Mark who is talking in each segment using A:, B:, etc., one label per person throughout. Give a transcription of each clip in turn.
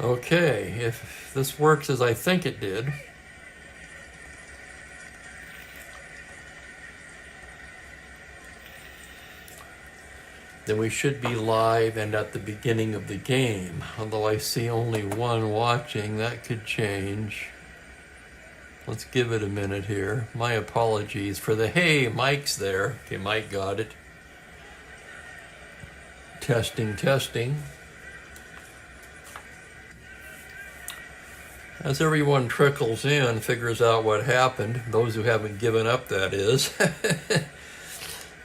A: Okay, if this works as I think it did, then we should be live and at the beginning of the game. Although I see only one watching, that could change. Let's give it a minute here. My apologies for the, hey, Mike's there. Okay, Mike got it. Testing, testing. As everyone trickles in, figures out what happened, those who haven't given up, that is,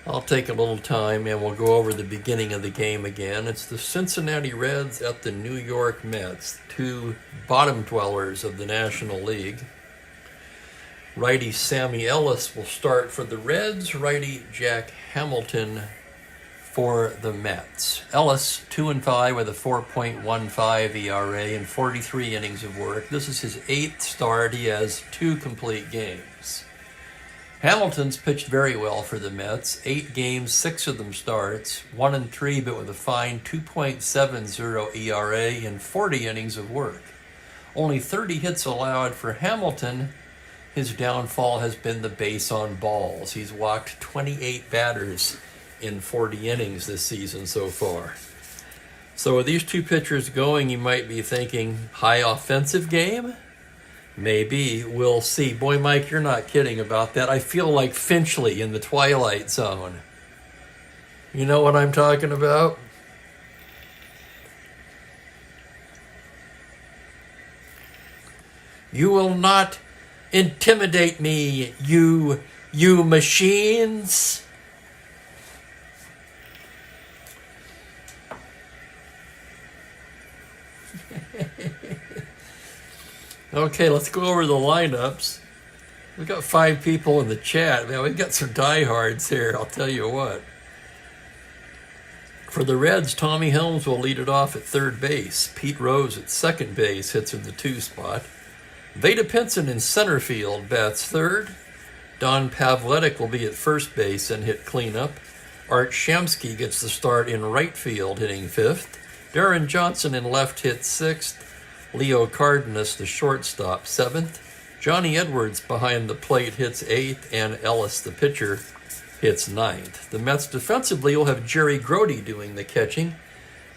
A: I'll take a little time and we'll go over the beginning of the game again. It's the Cincinnati Reds at the New York Mets, two bottom dwellers of the National League. Righty Sammy Ellis will start for the Reds, righty Jack Hamilton for the Mets. Ellis, 2-5 with a 4.15 ERA and 43 innings of work. This is his 8th start. He has 2 complete games. Hamilton's pitched very well for the Mets. 8 games, 6 of them starts. 1-3, but with a fine 2.70 ERA and 40 innings of work. Only 30 hits allowed for Hamilton. His downfall has been the base on balls. He's walked 28 batters in 40 innings this season so far. So with these two pitchers going, you might be thinking, high offensive game? Maybe. We'll see. Boy, Mike, you're not kidding about that. I feel like Finchley in the Twilight Zone. You know what I'm talking about? You will not intimidate me, you machines. Okay, let's go over the lineups. We've got 5 people in the chat. Man, we've got some diehards here, I'll tell you what. For the Reds, Tommy Helms will lead it off at third base. Pete Rose at second base hits in the 2 spot. Vada Pinson in center field bats third. Don Pavletic will be at first base and hit cleanup. Art Shamsky gets the start in right field, hitting 5th. Darren Johnson in left hits 6th. Leo Cardenas, the shortstop, 7th. Johnny Edwards behind the plate hits 8th, and Ellis, the pitcher, hits 9th. The Mets defensively will have Jerry Grody doing the catching.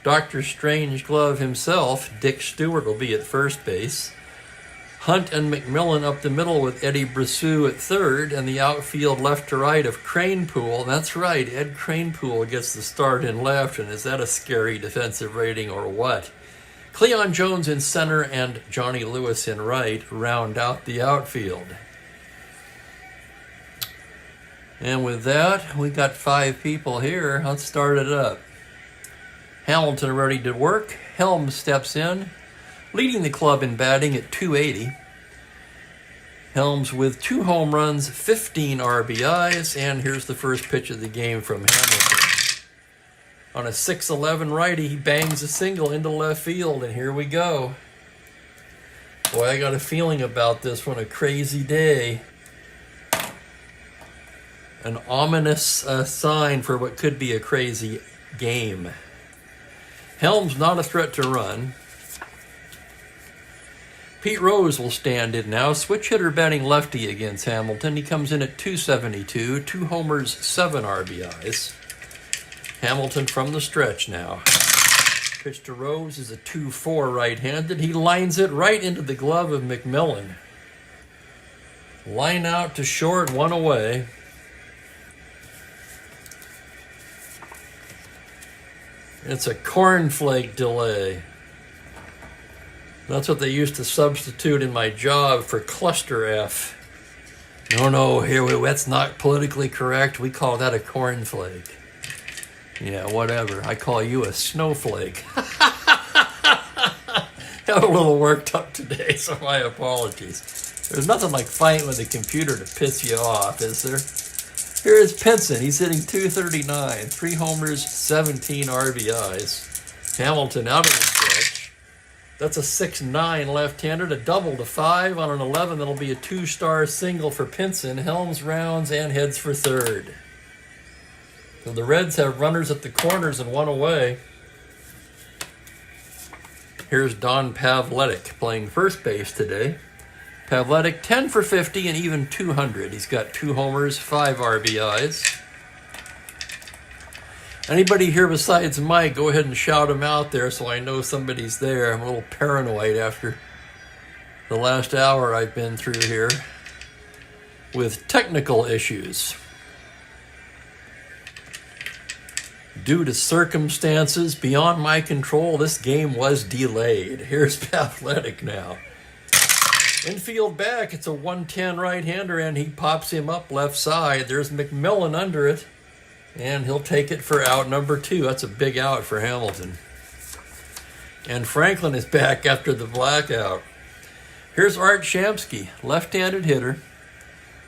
A: Dr. Strangeglove himself, Dick Stewart, will be at first base. Hunt and McMillan up the middle with Eddie Brissou at third, and the outfield left to right of Cranepool. That's right, Ed Cranepool gets the start in left, and is that a scary defensive rating or what? Cleon Jones in center and Johnny Lewis in right round out the outfield. And with that, we got 5 people here. Let's start it up. Hamilton ready to work. Helms steps in, leading the club in batting at .280. Helms with 2 home runs, 15 RBIs, and here's the first pitch of the game from Hamilton. On a 6-11 righty, he bangs a single into left field, and here we go. Boy, I got a feeling about this one, a crazy day. An ominous sign for what could be a crazy game. Helms not a threat to run. Pete Rose will stand in now. Switch hitter batting lefty against Hamilton. He comes in at .272, 2 homers, 7 RBIs. Hamilton from the stretch now. Pitch to Rose is a 2-4 right-handed. He lines it right into the glove of McMillan. Line out to short, 1 away. It's a cornflake delay. That's what they used to substitute in my job for cluster F. No, that's not politically correct. We call that a cornflake. Yeah, whatever. I call you a snowflake. Got a little worked up today, so my apologies. There's nothing like fighting with a computer to piss you off, is there? Here is Pinson. He's hitting .239, 3 homers, 17 RBIs. Hamilton out of the stretch. That's a 6'9 left-hander, a double to 5 on an 11. That'll be a 2-star single for Pinson. Helms rounds and heads for third. So the Reds have runners at the corners and 1 away. Here's Don Pavletic playing first base today. Pavletic 10 for 50 and even 200. He's got 2 homers, 5 RBIs. Anybody here besides Mike, go ahead and shout him out there so I know somebody's there. I'm a little paranoid after the last hour I've been through here with technical issues. Due to circumstances beyond my control, this game was delayed. Here's Pavletic now. Infield back, it's a 110 right-hander, and he pops him up left side. There's McMillan under it, and he'll take it for out number 2. That's a big out for Hamilton. And Franklin is back after the blackout. Here's Art Shamsky, left-handed hitter.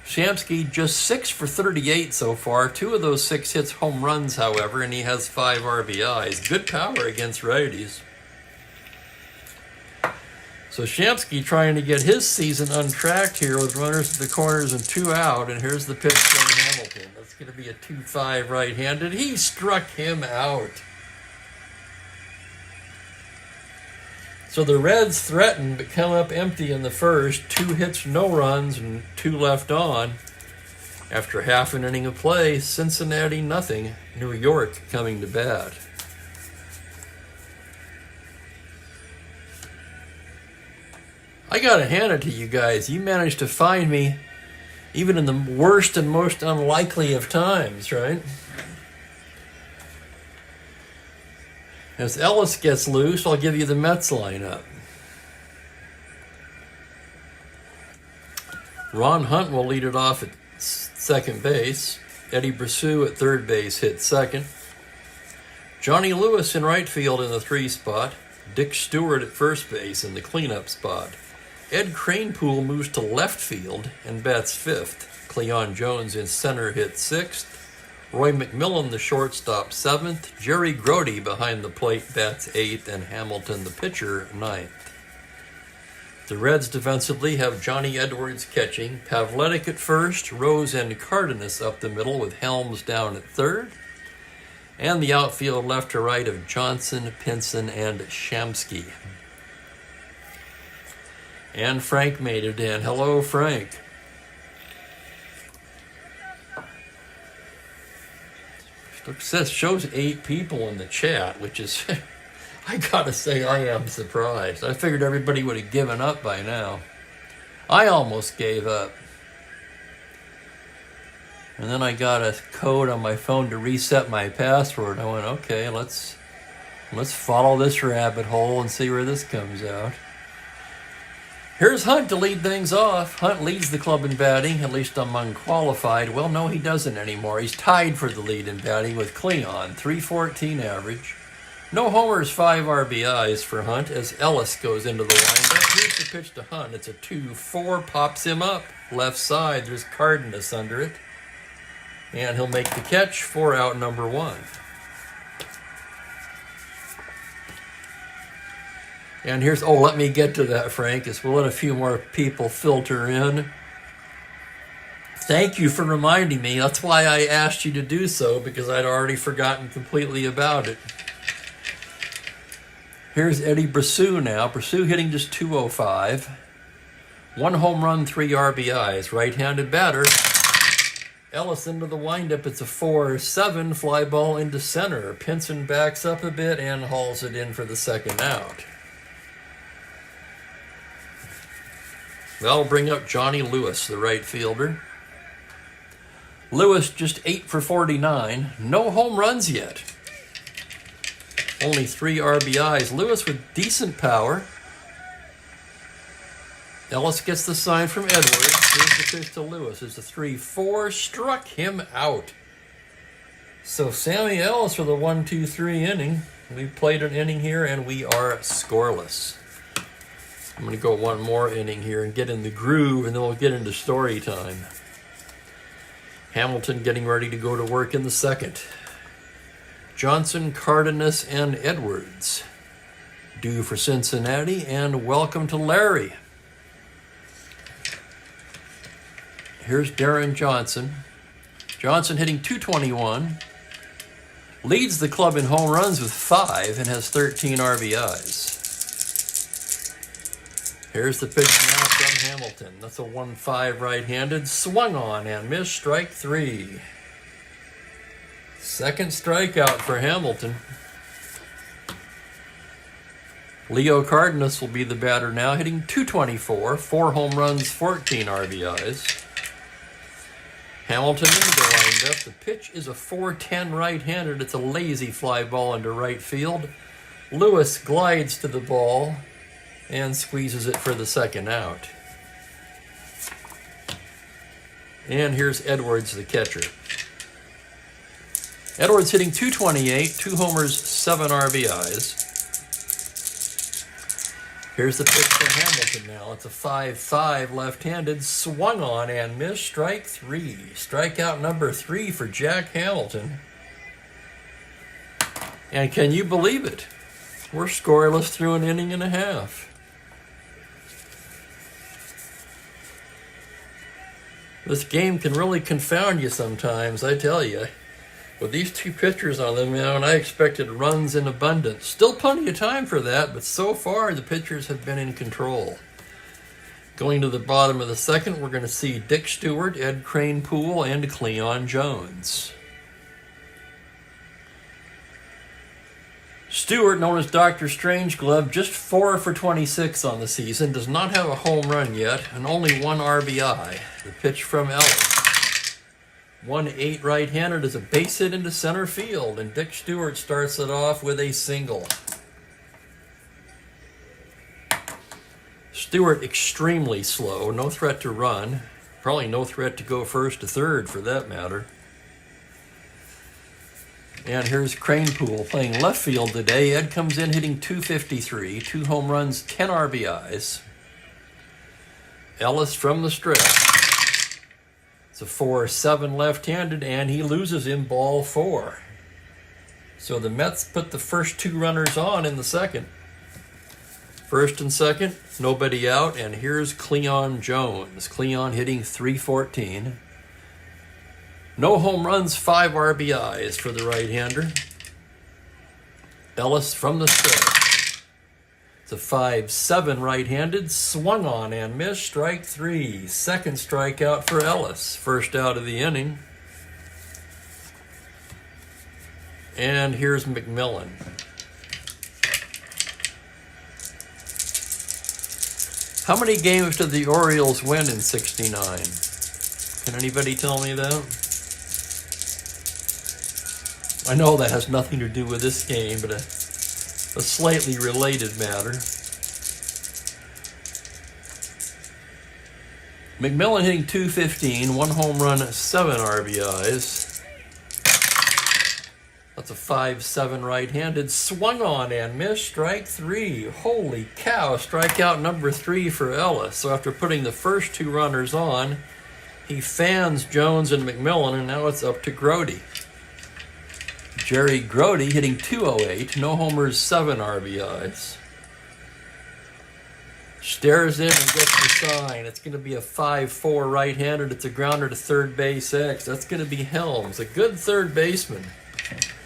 A: Shamsky just 6 for 38 so far. 2 of those 6 hits home runs, however, and he has 5 RBIs. Good power against righties. So Shamsky trying to get his season untracked here with runners at the corners and 2 out. And here's the pitch from Hamilton. That's going to be a 2-5 right-handed. He struck him out. So the Reds threatened but come up empty in the first. 2 hits, no runs, and 2 left on. After half an inning of play, Cincinnati nothing. New York coming to bat. I gotta hand it to you guys. You managed to find me even in the worst and most unlikely of times, right? As Ellis gets loose, I'll give you the Mets lineup. Ron Hunt will lead it off at second base. Eddie Brosseau at third base hit second. Johnny Lewis in right field in the 3 spot. Dick Stewart at first base in the cleanup spot. Ed Kranepool moves to left field and bats 5th. Cleon Jones in center hits 6th. Roy McMillan, the shortstop, 7th. Jerry Grody behind the plate bats 8th, and Hamilton, the pitcher, 9th. The Reds defensively have Johnny Edwards catching, Pavletic at first, Rose and Cardenas up the middle with Helms down at third, and the outfield left to right of Johnson, Pinson, and Shamsky. And Frank made it in. Hello, Frank. Shows 8 people in the chat, which is, I gotta say, I am surprised. I figured everybody would have given up by now. I almost gave up. And then I got a code on my phone to reset my password. I went, okay, let's follow this rabbit hole and see where this comes out. Here's Hunt to lead things off. Hunt leads the club in batting, at least among qualified. Well, no, he doesn't anymore. He's tied for the lead in batting with Cleon, 314 average. No homers, 5 RBIs for Hunt as Ellis goes into the windup. Here's the pitch to Hunt. It's a 2-4, pops him up. Left side, there's Cardenas under it. And he'll make the catch for out number 1. And here's, let me get to that, Frank, as we'll let a few more people filter in. Thank you for reminding me. That's why I asked you to do so, because I'd already forgotten completely about it. Here's Eddie Brosseau now. Brosseau hitting just 205. 1 home run, 3 RBIs. Right-handed batter. Ellis into the windup. It's a 4-7 fly ball into center. Pinson backs up a bit and hauls it in for the second out. That'll bring up Johnny Lewis, the right fielder. Lewis just 8 for 49. No home runs yet. Only 3 RBIs. Lewis with decent power. Ellis gets the sign from Edwards. Here's the pitch to Lewis. It's a 3-4. Struck him out. So Sammy Ellis with a 1-2-3 inning. We've played an inning here and we are scoreless. I'm going to go one more inning here and get in the groove, and then we'll get into story time. Hamilton getting ready to go to work in the second. Johnson, Cardenas, and Edwards due for Cincinnati, and welcome to Larry. Here's Darren Johnson. Johnson hitting .221. Leads the club in home runs with 5 and has 13 RBIs. Here's the pitch now from Hamilton. That's a 1-5 right-handed. Swung on and missed. Strike 3. Second strikeout for Hamilton. Leo Cardenas will be the batter now, hitting .224, 4 home runs, 14 RBIs. Hamilton into the windup. The pitch is a 4-10 right-handed. It's a lazy fly ball into right field. Lewis glides to the ball and squeezes it for the second out. And here's Edwards, the catcher. Edwards hitting .228, 2 homers, 7 RBIs. Here's the pitch to Hamilton now. It's a 5-5 left-handed. Swung on and missed. Strike 3. Strikeout number 3 for Jack Hamilton. And can you believe it? We're scoreless through an inning and a half. This game can really confound you sometimes, I tell you. With these 2 pitchers on them now, and I expected runs in abundance. Still plenty of time for that, but so far the pitchers have been in control. Going to the bottom of the second, we're going to see Dick Stewart, Ed Kranepool, and Cleon Jones. Stewart, known as Dr. Strangeglove, just 4 for 26 on the season, does not have a home run yet, and only 1 RBI. The pitch from Ellis. 1-8 right-handed is a base hit into center field, and Dick Stewart starts it off with a single. Stewart extremely slow, no threat to run, probably no threat to go first to third for that matter. And here's Kranepool playing left field today. Ed comes in hitting .253, 2 home runs, 10 RBIs. Ellis from the stretch. It's a 4-7 left-handed, and he loses in ball 4. So the Mets put the first 2 runners on in the second. First and second, nobody out, and here's Cleon Jones. Cleon hitting .314. No home runs, 5 RBIs for the right-hander. Ellis from the stretch. It's a 5-7 right-handed. Swung on and missed. Strike 3. Second strikeout for Ellis. First out of the inning. And here's McMillan. How many games did the Orioles win in '69? Can anybody tell me that? I know that has nothing to do with this game, but a slightly related matter. McMillan hitting .215, 1 home run, 7 RBIs. That's a 5-7 right-handed. Swung on and missed. Strike 3. Holy cow, strikeout number 3 for Ellis. So after putting the first 2 runners on, he fans Jones and McMillan, and now it's up to Grody. Jerry Grody hitting .208, no homers, 7 RBIs. Stares in and gets the sign. It's going to be a 5-4 right-handed. It's a grounder to third base X. That's going to be Helms, a good third baseman.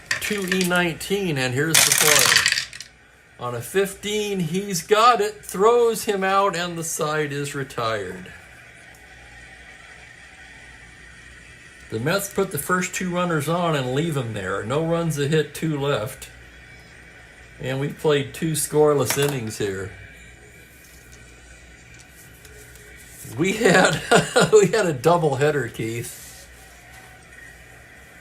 A: 2E19, and here's the play. On a 15, he's got it, throws him out, and the side is retired. The Mets put the first 2 runners on and leave them there. No runs a hit, 2 left. And we played 2 scoreless innings here. We had a doubleheader, Keith.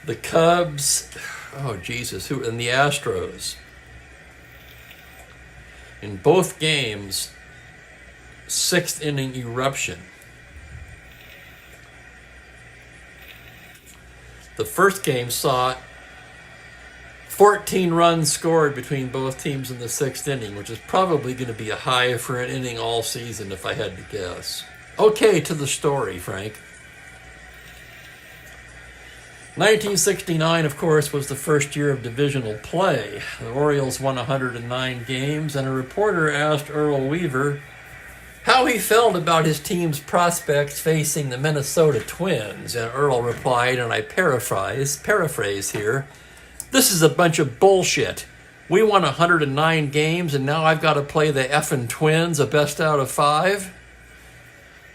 A: The Cubs, oh Jesus, and the Astros. In both games, 6th inning eruption. The first game saw 14 runs scored between both teams in the 6th inning, which is probably going to be a high for an inning all season if I had to guess. Okay, to the story, Frank. 1969, of course, was the first year of divisional play. The Orioles won 109 games, and a reporter asked Earl Weaver how he felt about his team's prospects facing the Minnesota Twins. And Earl replied, and I paraphrase here, "This is a bunch of bullshit. We won 109 games, and now I've got to play the effing Twins, a best out of 5.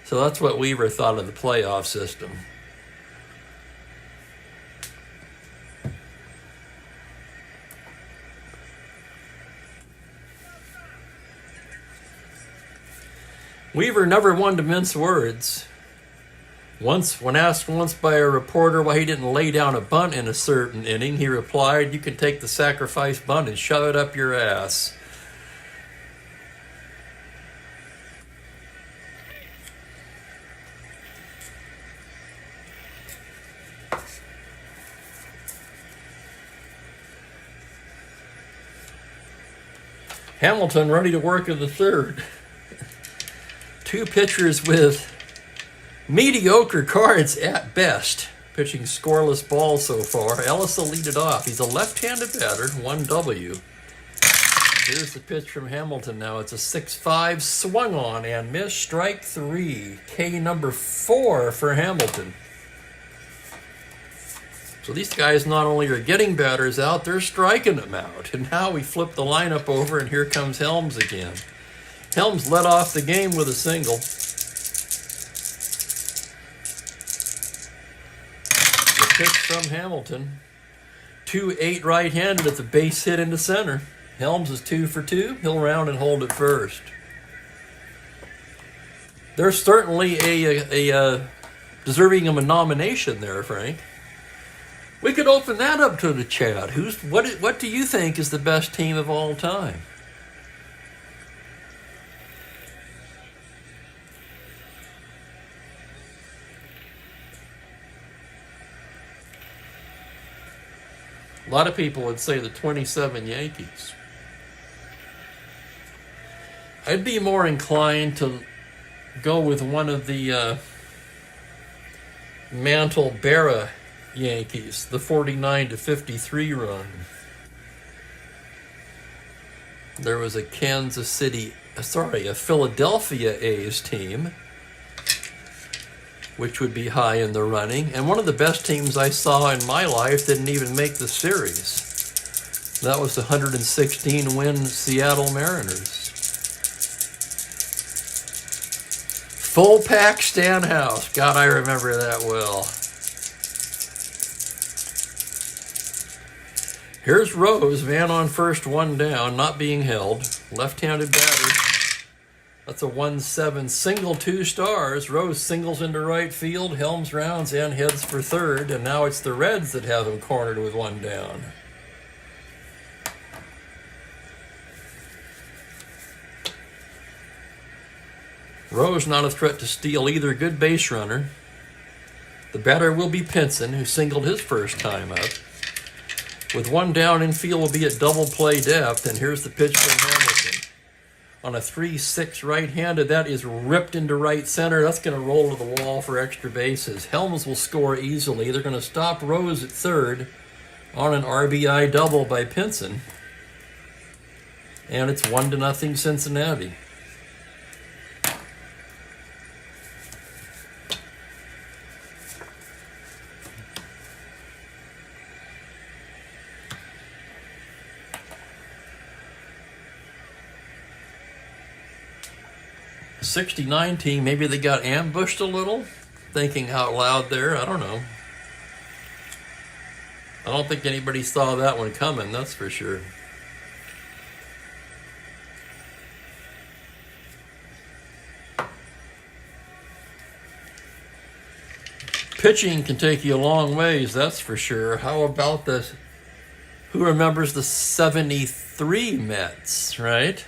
A: So that's what Weaver thought of the playoff system. Weaver never one to mince words. When asked once by a reporter why he didn't lay down a bunt in a certain inning, he replied, "You can take the sacrifice bunt and shove it up your ass." Hamilton ready to work in the third. 2 pitchers with mediocre cards at best, pitching scoreless balls so far. Ellis will lead it off. He's a left-handed batter, 1W. Here's the pitch from Hamilton now. It's a 6-5, swung on and missed, strike 3. K number 4 for Hamilton. So these guys not only are getting batters out, they're striking them out. And now we flip the lineup over, and here comes Helms again. Helms led off the game with a single. The pitch from Hamilton. 2-8 right-handed at the base hit into center. Helms is 2 for 2. He'll round and hold it first. There's certainly a deserving of a nomination there, Frank. We could open that up to the chat. What do you think is the best team of all time? A lot of people would say the 27 Yankees. I'd be more inclined to go with one of the Mantle-Berra Yankees, the 49-53 run. There was a Philadelphia A's team, which would be high in the running. And one of the best teams I saw in my life didn't even make the series. That was the 116-win Seattle Mariners. Full pack Stanhouse. God, I remember that well. Here's Rose, man on first, 1 down, not being held. Left-handed batter. That's a 1-7 single, 2 stars. Rose singles into right field. Helms rounds and heads for third. And now it's the Reds that have him cornered with 1 down. Rose not a threat to steal either. Good base runner. The batter will be Pinson, who singled his first time up. With 1 down, infield will be at double play depth. And here's the pitch from Hamilton. On a 3-6 right-handed, that is ripped into right center. That's going to roll to the wall for extra bases. Helms will score easily. They're going to stop Rose at third on an RBI double by Pinson. And it's 1-0 Cincinnati. '69 team, maybe they got ambushed a little, thinking out loud there. I don't know. I don't think anybody saw that one coming, that's for sure. Pitching can take you a long ways, that's for sure. How about who remembers the 73 Mets, right?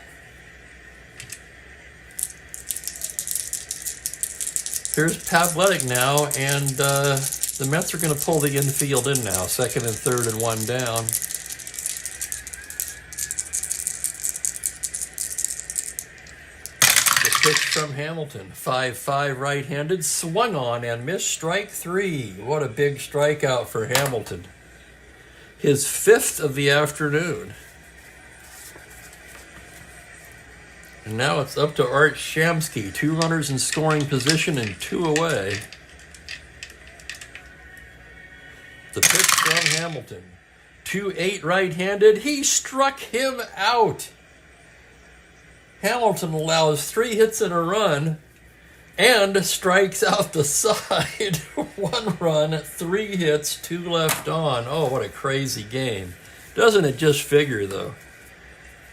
A: Here's Pavletic now, and the Mets are going to pull the infield in now. 2nd and 3rd and 1 down. The pitch from Hamilton. 5-5 right-handed, swung on and missed, strike 3. What a big strikeout for Hamilton. His 5th of the afternoon. And now it's up to Art Shamsky. 2 runners in scoring position and 2 away. The pitch from Hamilton. 2-8 right-handed. He struck him out. Hamilton allows 3 hits in a run and strikes out the side. 1 run, 3 hits, 2 left on. Oh, what a crazy game. Doesn't it just figure, though?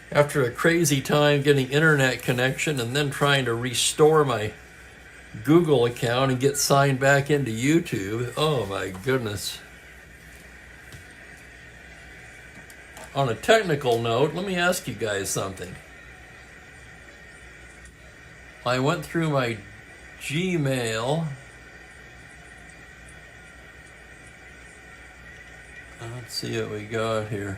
A: After a crazy time getting internet connection and then trying to restore my Google account and get signed back into YouTube. Oh my goodness. On a technical note, let me ask you guys something. I went through my Gmail. Let's see what we got here.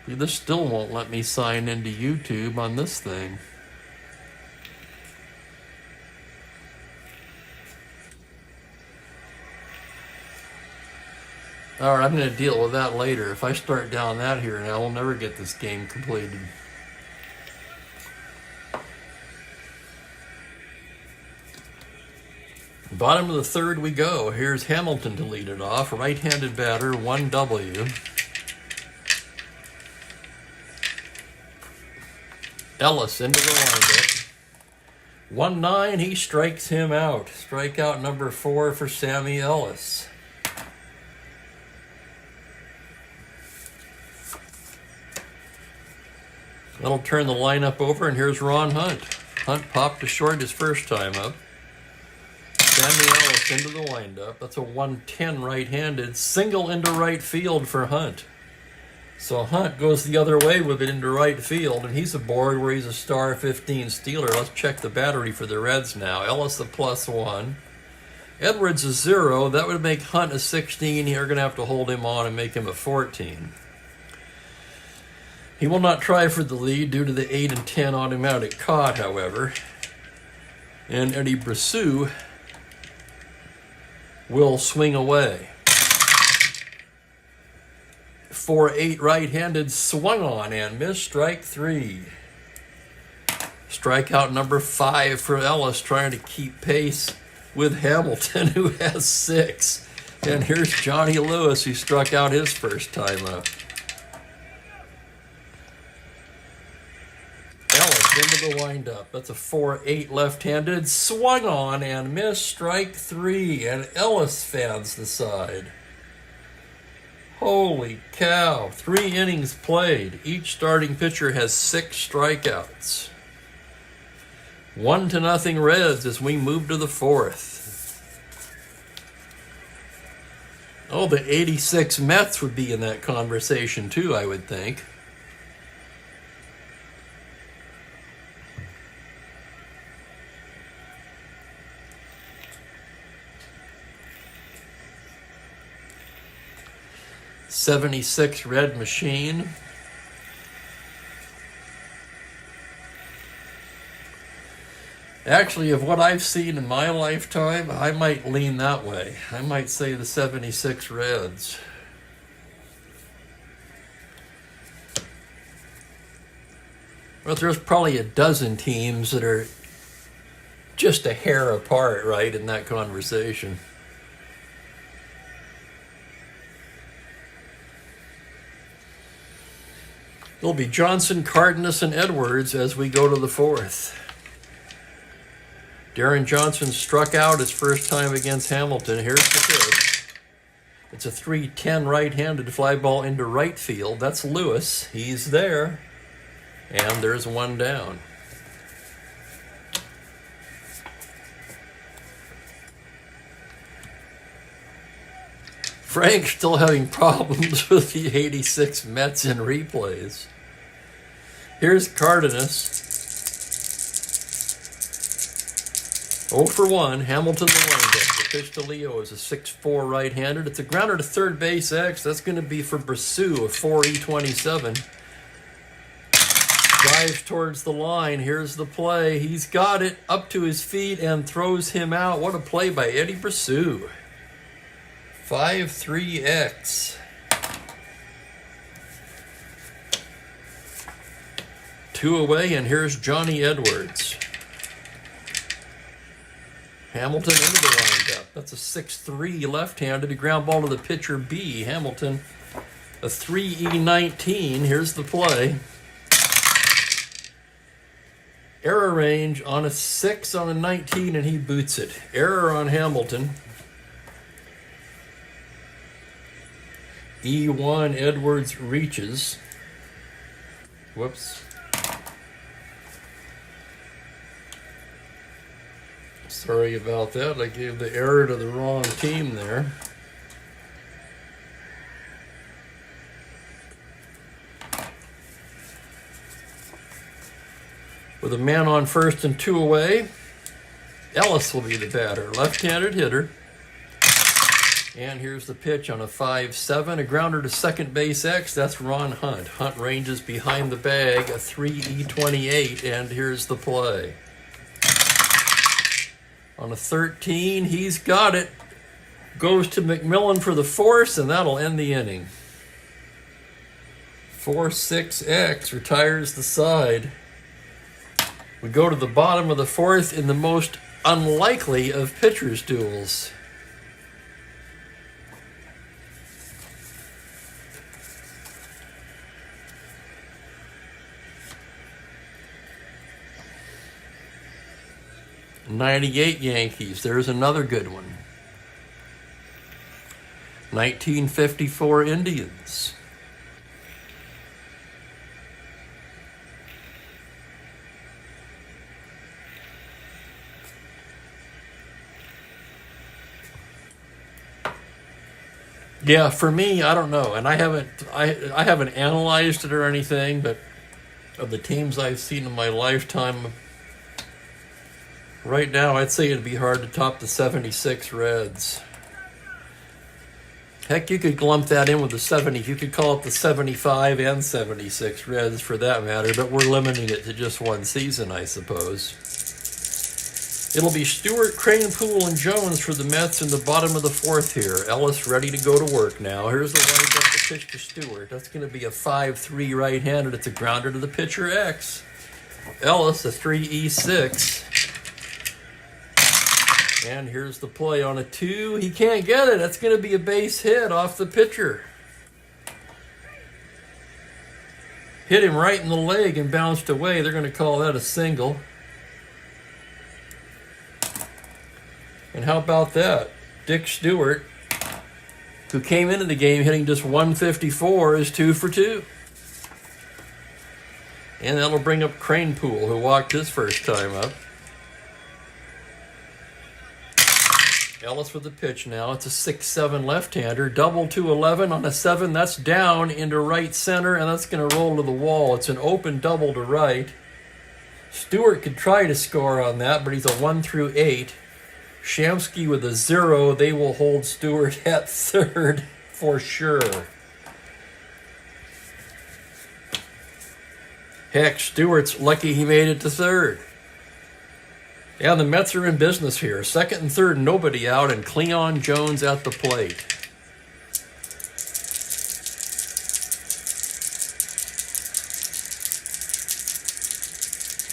A: This still won't let me sign into YouTube on this thing. Alright, I'm going to deal with that later. If I start down that here now, I'll never get this game completed. Bottom of the third we go. Here's Hamilton to lead it off. Right-handed batter, 1W. Ellis into the windup. 1-9, he strikes him out. Strikeout number 4 for Sammy Ellis. That'll turn the lineup over, and here's Ron Hunt. Hunt popped to short his first time up. Sammy Ellis into the windup. That's a 110 right-handed. Single into right field for Hunt. So Hunt goes the other way with it into right field, and he's aboard where he's a star 15 stealer. Let's check the battery for the Reds now. Ellis a +1. Edwards a 0. That would make Hunt a 16. You're going to have to hold him on and make him a 14. He will not try for the lead due to the 8 and 10 automatic caught, however. And Eddie Brosseau will swing away. 4-8 right-handed, swung on and missed, strike 3. Strikeout number 5 for Ellis, trying to keep pace with Hamilton, who has 6. And here's Johnny Lewis, who struck out his first time up. Ellis into the windup. That's a 4-8 left-handed, swung on and missed, strike 3. And Ellis fans the side. Holy cow, 3 innings played. Each starting pitcher has 6 strikeouts. 1-0 Reds as we move to the 4th. Oh, the 86 Mets would be in that conversation too, I would think. '76 Red Machine. Actually, of what I've seen in my lifetime, I might lean that way. I might say the '76 Reds. But there's probably a dozen teams that are just a hair apart, right, in that conversation. It'll be Johnson, Cardenas, and Edwards as we go to the 4th. Darren Johnson struck out his first time against Hamilton. Here's the pitch. It's a 3-10 right-handed fly ball into right field. That's Lewis. He's there. And there's 1 down. Frank's still having problems with the '86 Mets in replays. Here's Cardenas. 0 for 1. Hamilton the windup. The pitch to Leo is a 6-4 right-handed. It's a grounder to third base X. That's going to be for Brosseau, a 4E27. Drives towards the line. Here's the play. He's got it up to his feet and throws him out. What a play by Eddie Brosseau. 5-3X. 2 away, and here's Johnny Edwards. Hamilton into the windup. That's a 6-3 left-handed. A ground ball to the pitcher B. Hamilton, a 3E19. Here's the play. Error range on a 6 on a 19, and he boots it. Error on Hamilton. E1, Edwards reaches. Whoops. Sorry about that. I gave the error to the wrong team there. With a man on first and 2 away, Ellis will be the batter. Left-handed hitter. And here's the pitch on a 5-7. A grounder to second base X. That's Ron Hunt. Hunt ranges behind the bag, a 3E28. And here's the play. On a 13, he's got it. Goes to McMillan for the force, and that'll end the inning. 4-6X retires the side. We go to the bottom of the 4th in the most unlikely of pitchers' duels. '98 Yankees. There's another good one. 1954 Indians. Yeah, for me, I don't know, and I haven't analyzed it or anything, but of the teams I've seen in my lifetime, right now I'd say it'd be hard to top the 76 Reds. Heck, you could lump that in with the 70. You could call it the 75 and 76 Reds for that matter, but we're limiting it to just one season, I suppose. It'll be Stewart, Kranepool, and Jones for the Mets in the bottom of the 4th here. Ellis ready to go to work now. Here's the windup, the pitch to Stewart. That's going to be a 5-3 right-handed. It's a grounder to the pitcher X. Ellis, a 3E6. And here's the play on a 2. He can't get it. That's going to be a base hit off the pitcher. Hit him right in the leg and bounced away. They're going to call that a single. And how about that? Dick Stewart, who came into the game hitting just 154, is 2 for 2. And that'll bring up Kranepool, who walked his first time up. Ellis with the pitch now. It's a 6-7 left-hander. Double to 11 on a 7. That's down into right center, and that's going to roll to the wall. It's an open double to right. Stewart could try to score on that, but he's a 1 through 8. Shamsky with a 0. They will hold Stewart at third for sure. Heck, Stewart's lucky he made it to third. Yeah, the Mets are in business here. Second and third, nobody out, and Cleon Jones at the plate.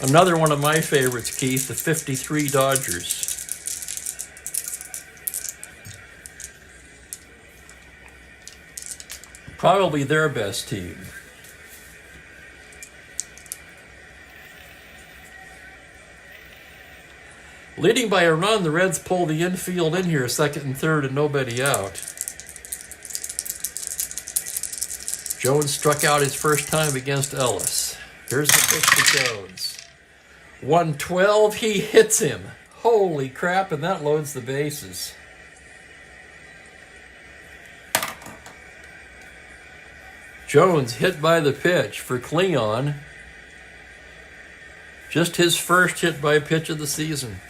A: Another one of my favorites, Keith, the 53 Dodgers. Probably their best team. Leading by a run, the Reds pull the infield in here, second and third, and nobody out. Jones struck out his first time against Ellis. Here's the pitch to Jones. 112, he hits him. Holy crap, and that loads the bases. Jones hit by the pitch for Cleon. Just his first hit by pitch of the season.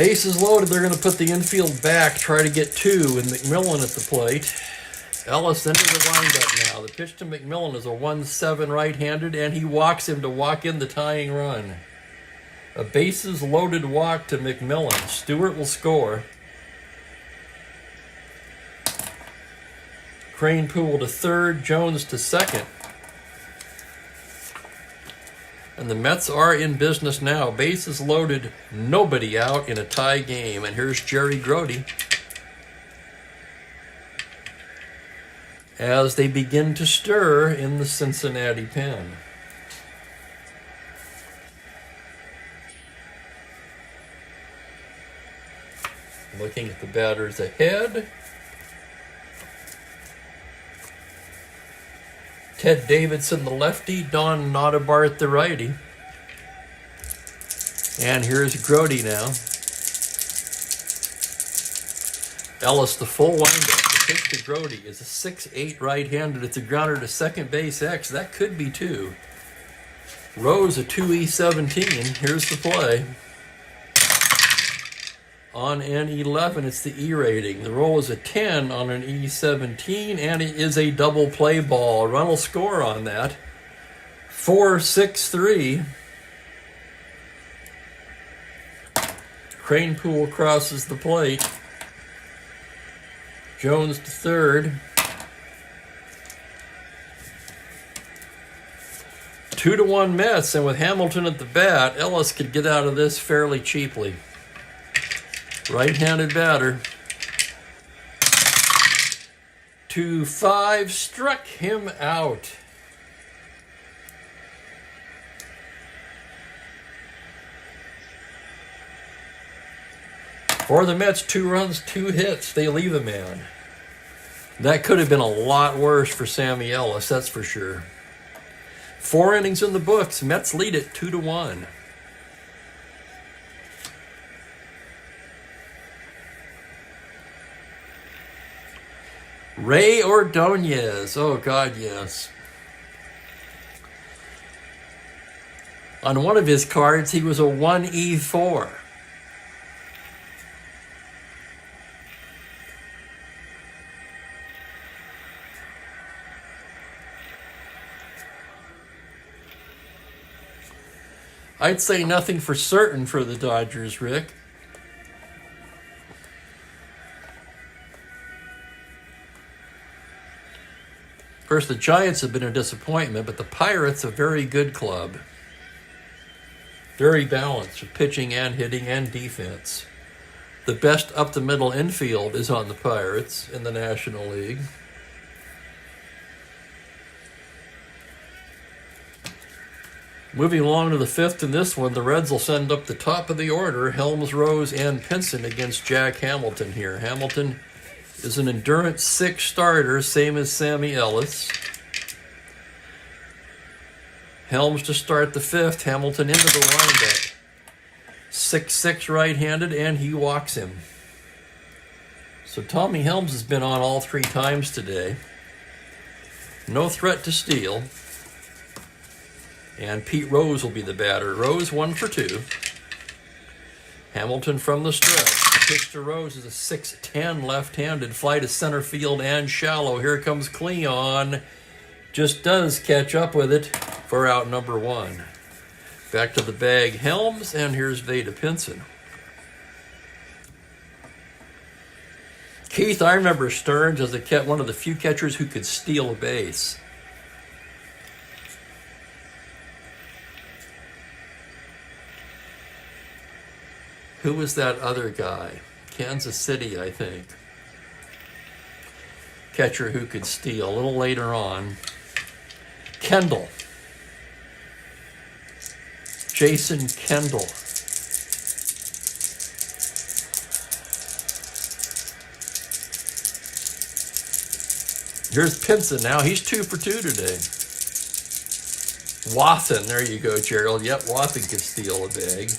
A: Bases loaded, they're going to put the infield back, try to get two, and McMillan at the plate. Ellis into the windup now. The pitch to McMillan is a 1-7 right-handed, and he walks him to walk in the tying run. A bases loaded walk to McMillan. Stewart will score. Crane Poole to third, Jones to second. And the Mets are in business now. Bases loaded, nobody out in a tie game. And here's Jerry Grody as they begin to stir in the Cincinnati pen. Looking at the batters ahead. Ted Davidson, the lefty. Don Notabart, the righty. And here's Grody now. Ellis, the full windup. The pitch to Grody is a 6-8 right-handed. It's a grounder to second base X. That could be two. Rose, a 2E17. Here's the play. On an 11, it's the E rating. The roll is a 10 on an E17, and it is a double play ball. A run will score on that. 4-6-3. Crane Poole crosses the plate. Jones to third. 2-1 Mets, and with Hamilton at the bat, Ellis could get out of this fairly cheaply. Right-handed batter. 2-5, struck him out. For the Mets, 2 runs, 2 hits. They leave a man. That could have been a lot worse for Sammy Ellis, that's for sure. 4 innings in the books. Mets lead it 2-1. Ray Ordonez. Oh, God, yes. On one of his cards, he was a 1E4. I'd say nothing for certain for the Dodgers, Rick. Of course, the Giants have been a disappointment, but the Pirates, a very good club. Very balanced with pitching and hitting and defense. The best up-the-middle infield is on the Pirates in the National League. Moving along to the 5th in this one, the Reds will send up the top of the order, Helms, Rose, and Pinson against Jack Hamilton here. Hamilton is an endurance 6 starter, same as Sammy Ellis. Helms to start the 5th, Hamilton into the windup. 6-6 right-handed, and he walks him. So Tommy Helms has been on all 3 times today. No threat to steal. And Pete Rose will be the batter. Rose 1 for 2. Hamilton from the stretch. The pitch to Rose is a 6-10 left-handed. Fly to center field and shallow. Here comes Cleon. Just does catch up with it for out number 1. Back to the bag, Helms, and here's Vada Pinson. Keith, I remember Stearns as one of the few catchers who could steal a base. Who was that other guy? Kansas City, I think. Catcher who could steal. A little later on. Kendall. Jason Kendall. Here's Pinson now. He's 2 for 2 today. Watson. There you go, Gerald. Yep, Watson could steal a bag.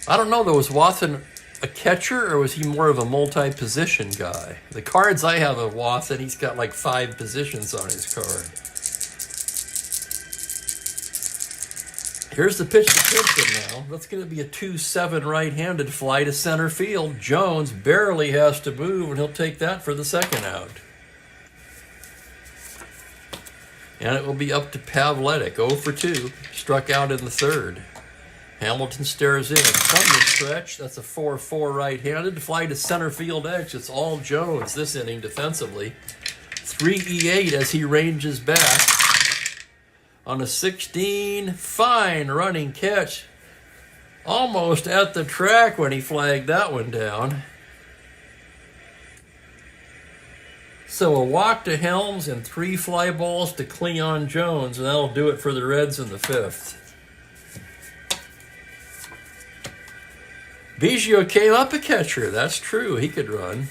A: I don't know, though, was Watson a catcher or was he more of a multi-position guy? The cards I have of Watson, he's got like 5 positions on his card. Here's the pitch to Pinson now. That's going to be a 2-7 right-handed fly to center field. Jones barely has to move, and he'll take that for the second out. And it will be up to Pavletic, 0 for 2, struck out in the third. Hamilton stares in from the stretch. That's a 4-4 right-handed fly to center field edge. It's all Jones this inning defensively. 3-E-8 as he ranges back. On a 16, fine running catch. Almost at the track when he flagged that one down. So a walk to Helms and 3 fly balls to Cleon Jones, and that'll do it for the Reds in the 5th. Biggio came up a catcher. That's true. He could run.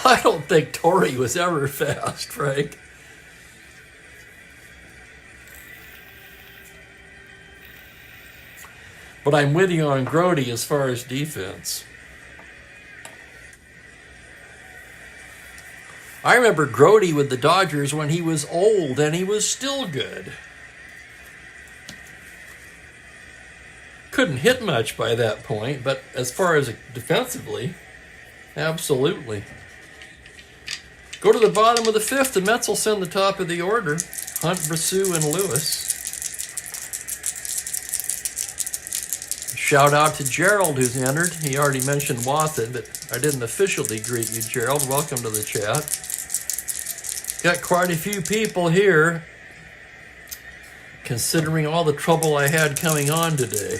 A: I don't think Torrey was ever fast, Frank. But I'm with you on Grody as far as defense. I remember Grody with the Dodgers when he was old, and he was still good. Couldn't hit much by that point, but as far as defensively, absolutely. Go to the bottom of the 5th. The Mets will send the top of the order. Hunt, Brassou, and Lewis. Shout out to Gerald, who's entered. He already mentioned Watson, but I didn't officially greet you, Gerald. Welcome to the chat. Got quite a few people here, considering all the trouble I had coming on today.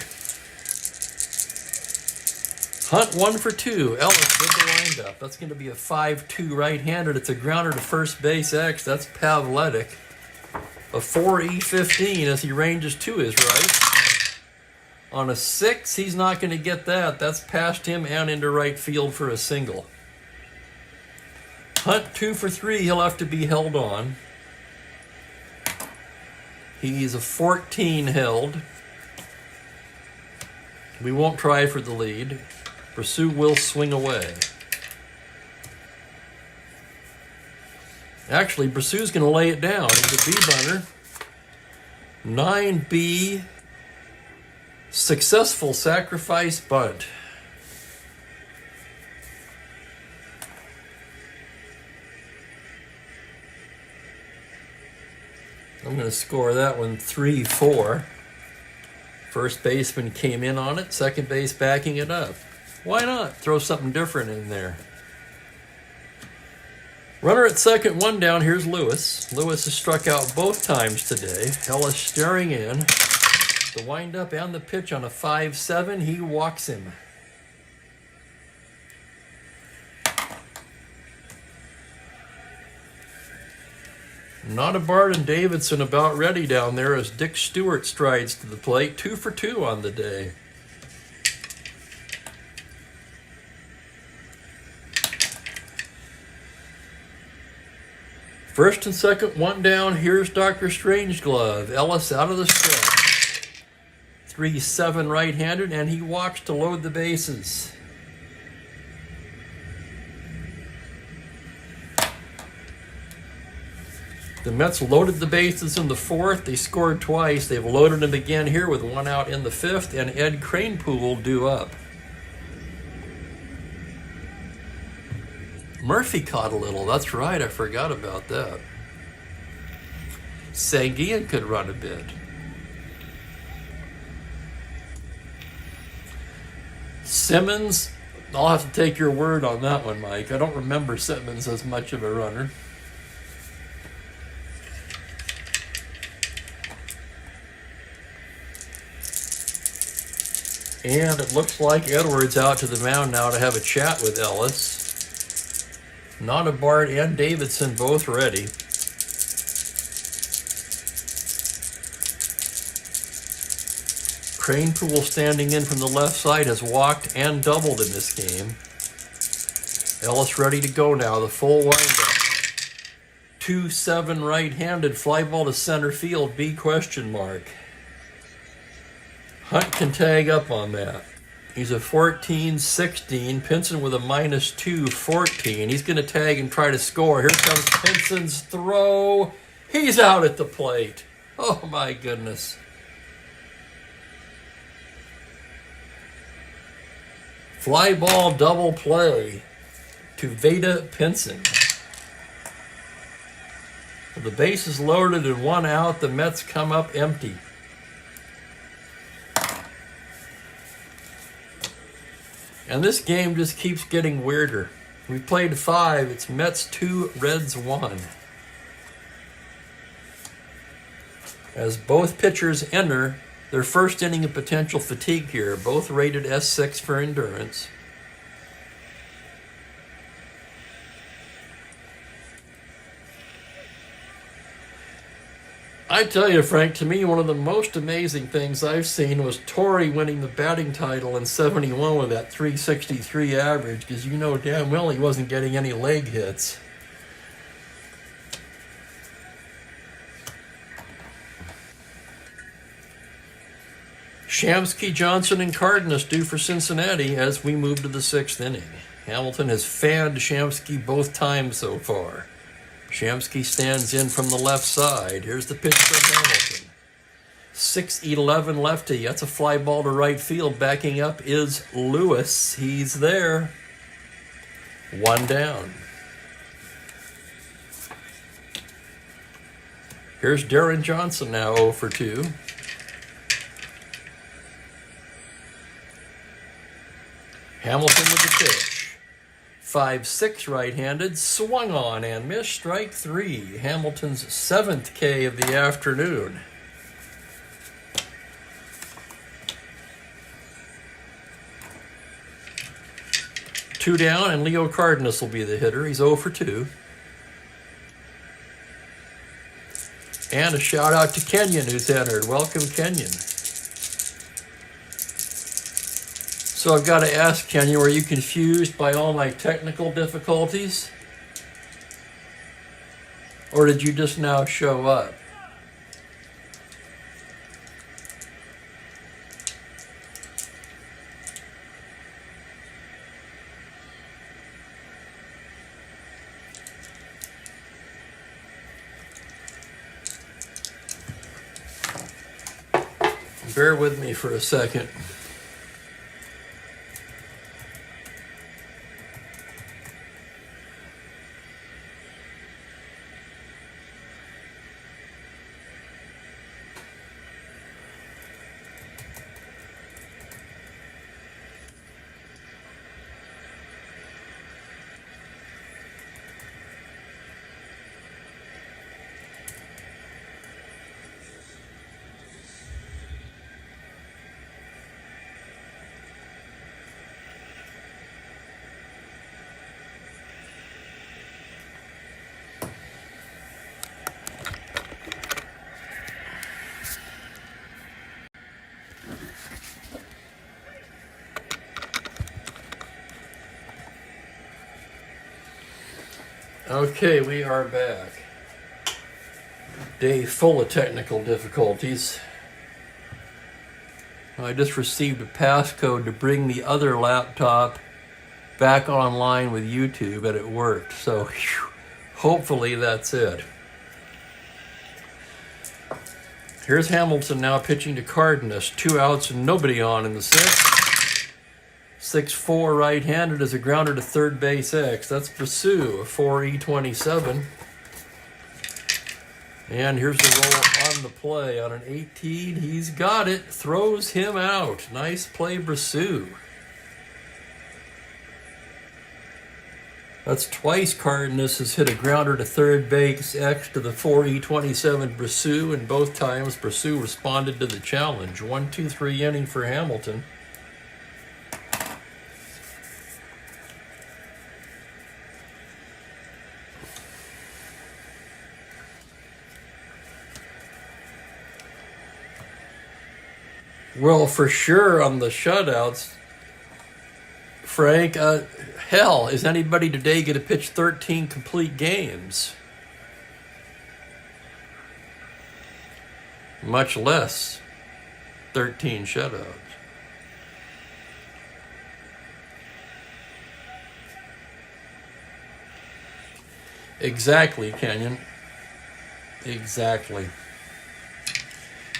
A: Hunt 1 for 2. Ellis with the windup. That's going to be a 5-2 right-handed. It's a grounder to first base X. That's Pavletic. A 4-E-15 as he ranges to his right. On a 6, he's not going to get that. That's past him and into right field for a single. Hunt 2 for 3. He'll have to be held on. He's a 14 held. We won't try for the lead. Brassou will swing away. Actually, Brassou's going to lay it down. He's a B-bunter. 9B. Successful sacrifice bunt. I'm going to score that one 3-4. First baseman came in on it. Second base backing it up. Why not? Throw something different in there. Runner at second, 1 down. Here's Lewis. Lewis has struck out both times today. Ellis staring in. The windup and the pitch on a 5-7. He walks him. Notabard and Davidson about ready down there as Dick Stewart strides to the plate. 2 for 2 on the day. First and second, 1 down. Here's Dr. Strangeglove. Ellis out of the stretch. 3-7 right-handed, and he walks to load the bases. The Mets loaded the bases in the 4th. They scored twice. They've loaded them again here with 1 out in the 5th, and Ed Kranepool due up. Murphy caught a little. That's right. I forgot about that. Sanguian could run a bit. Simmons, I'll have to take your word on that one, Mike. I don't remember Simmons as much of a runner. And it looks like Edwards out to the mound now to have a chat with Ellis. Notabard and Davidson both ready. Kranepool standing in from the left side has walked and doubled in this game. Ellis ready to go now, the full windup. 2-7 right-handed, fly ball to center field, B question mark. Hunt can tag up on that. He's a 14-16. Pinson with a -2, 14. He's going to tag and try to score. Here comes Pinson's throw. He's out at the plate. Oh, my goodness. Fly ball double play to Veda Pinson. The base is loaded and 1 out. The Mets come up empty. And this game just keeps getting weirder. We played 5. It's Mets 2, Reds 1. As both pitchers enter their first inning of potential fatigue here, both rated S6 for endurance. I tell you, Frank, to me, one of the most amazing things I've seen was Torrey winning the batting title in 71 with that 363 average, because you know damn well he wasn't getting any leg hits. Shamsky, Johnson, and Cardenas due for Cincinnati as we move to the 6th inning. Hamilton has fanned Shamsky both times so far. Shamsky stands in from the left side. Here's the pitch from Hamilton. 6'11" lefty. That's a fly ball to right field. Backing up is Lewis. He's there. 1 down. Here's Darren Johnson now 0 for 2. Hamilton with the pitch. 5-6 right-handed, swung on and missed, strike 3. Hamilton's 7th K of the afternoon. Two down, and Leo Cardenas will be the hitter. He's 0 for 2. And a shout out to Kenyon, who's entered. Welcome, Kenyon. So I've got to ask, Kenyon, were you confused by all my technical difficulties? Or did you just now show up? Bear with me for a second. Okay, we are back. Day full of technical difficulties. I just received a passcode to bring the other laptop back online with YouTube, and it worked. So, hopefully that's it. Here's Hamilton now pitching to Cardenas. 2 outs and nobody on in the 6th. 6'4" right-handed is a grounder to third base X. That's Brasu, a 4E27. And here's the roll on the play. On an 18, he's got it. Throws him out. Nice play, Brasu. That's twice Cardenas has hit a grounder to third base X to the 4E27 Brasu, and both times Brasu responded to the challenge. 1-2-3 inning for Hamilton. Well, for sure on the shutouts, Frank, hell, is anybody today going to pitch 13 complete games? Much less 13 shutouts. Exactly, Kenyon. Exactly.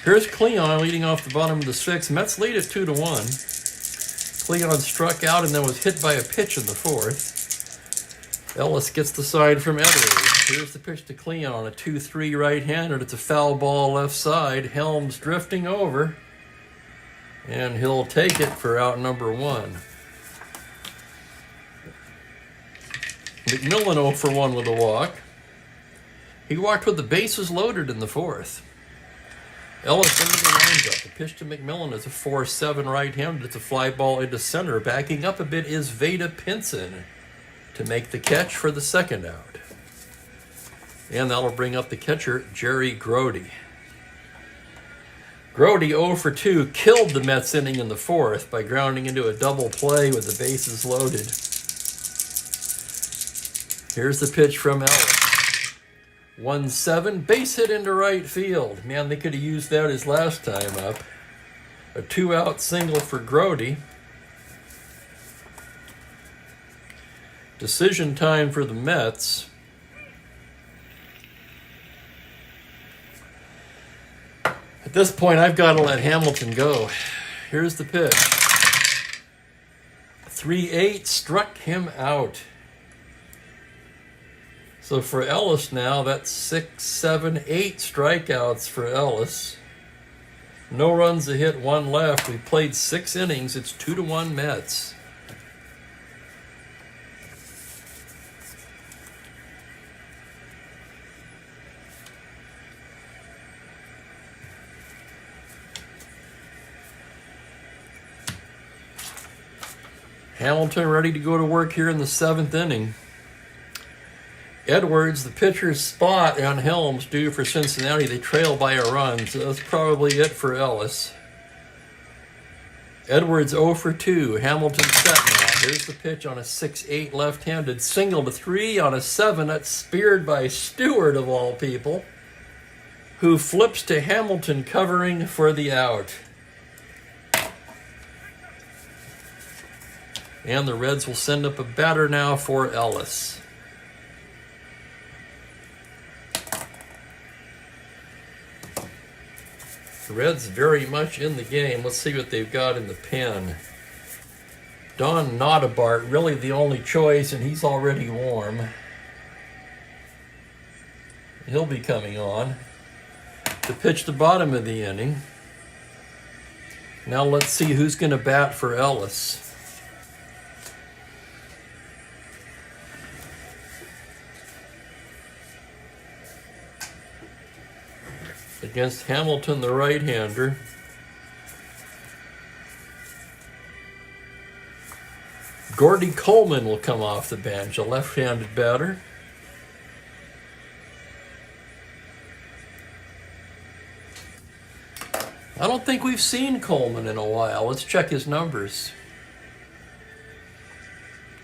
A: Here's Cleon leading off the bottom of the sixth. Mets lead at 2-1. Cleon struck out and then was hit by a pitch in the fourth. Ellis gets the side from Edwards. Here's the pitch to Cleon, a 2-3 right-hander. It's a foul ball left side. Helms drifting over. And he'll take it for out number 1. McMillan 0 for 1 with a walk. He walked with the bases loaded in the fourth. Ellis into the windup. The pitch to McMillan is a 4-7 right-handed. It's a fly ball into center. Backing up a bit is Veda Pinson to make the catch for the second out. And that'll bring up the catcher, Jerry Grody. Grody 0 for 2 killed the Mets inning in the fourth by grounding into a double play with the bases loaded. Here's the pitch from Ellis. 1-7, base hit into right field. Man, they could have used that his last time up. A 2-out single for Grody. Decision time for the Mets. At this point, I've got to let Hamilton go. Here's the pitch. 3-8, struck him out. So for Ellis now, that's 6, 7, 8 strikeouts for Ellis. No runs, a hit, 1 left. We played 6 innings. It's 2-1 Mets. Hamilton ready to go to work here in the 7th inning. Edwards, the pitcher's spot on Helms due for Cincinnati. They trail by a run, so that's probably it for Ellis. Edwards 0 for 2. Hamilton set now. Here's the pitch on a 6-8 left-handed single to 3 on a 7. That's speared by Stewart of all people, who flips to Hamilton covering for the out. And the Reds will send up a batter now for Ellis. The Reds very much in the game. Let's see what they've got in the pen. Don Notabart, really the only choice, and he's already warm. He'll be coming on to pitch the bottom of the inning. Now let's see who's going to bat for Ellis. Against Hamilton, the right-hander. Gordy Coleman will come off the bench, a left-handed batter. I don't think we've seen Coleman in a while. Let's check his numbers.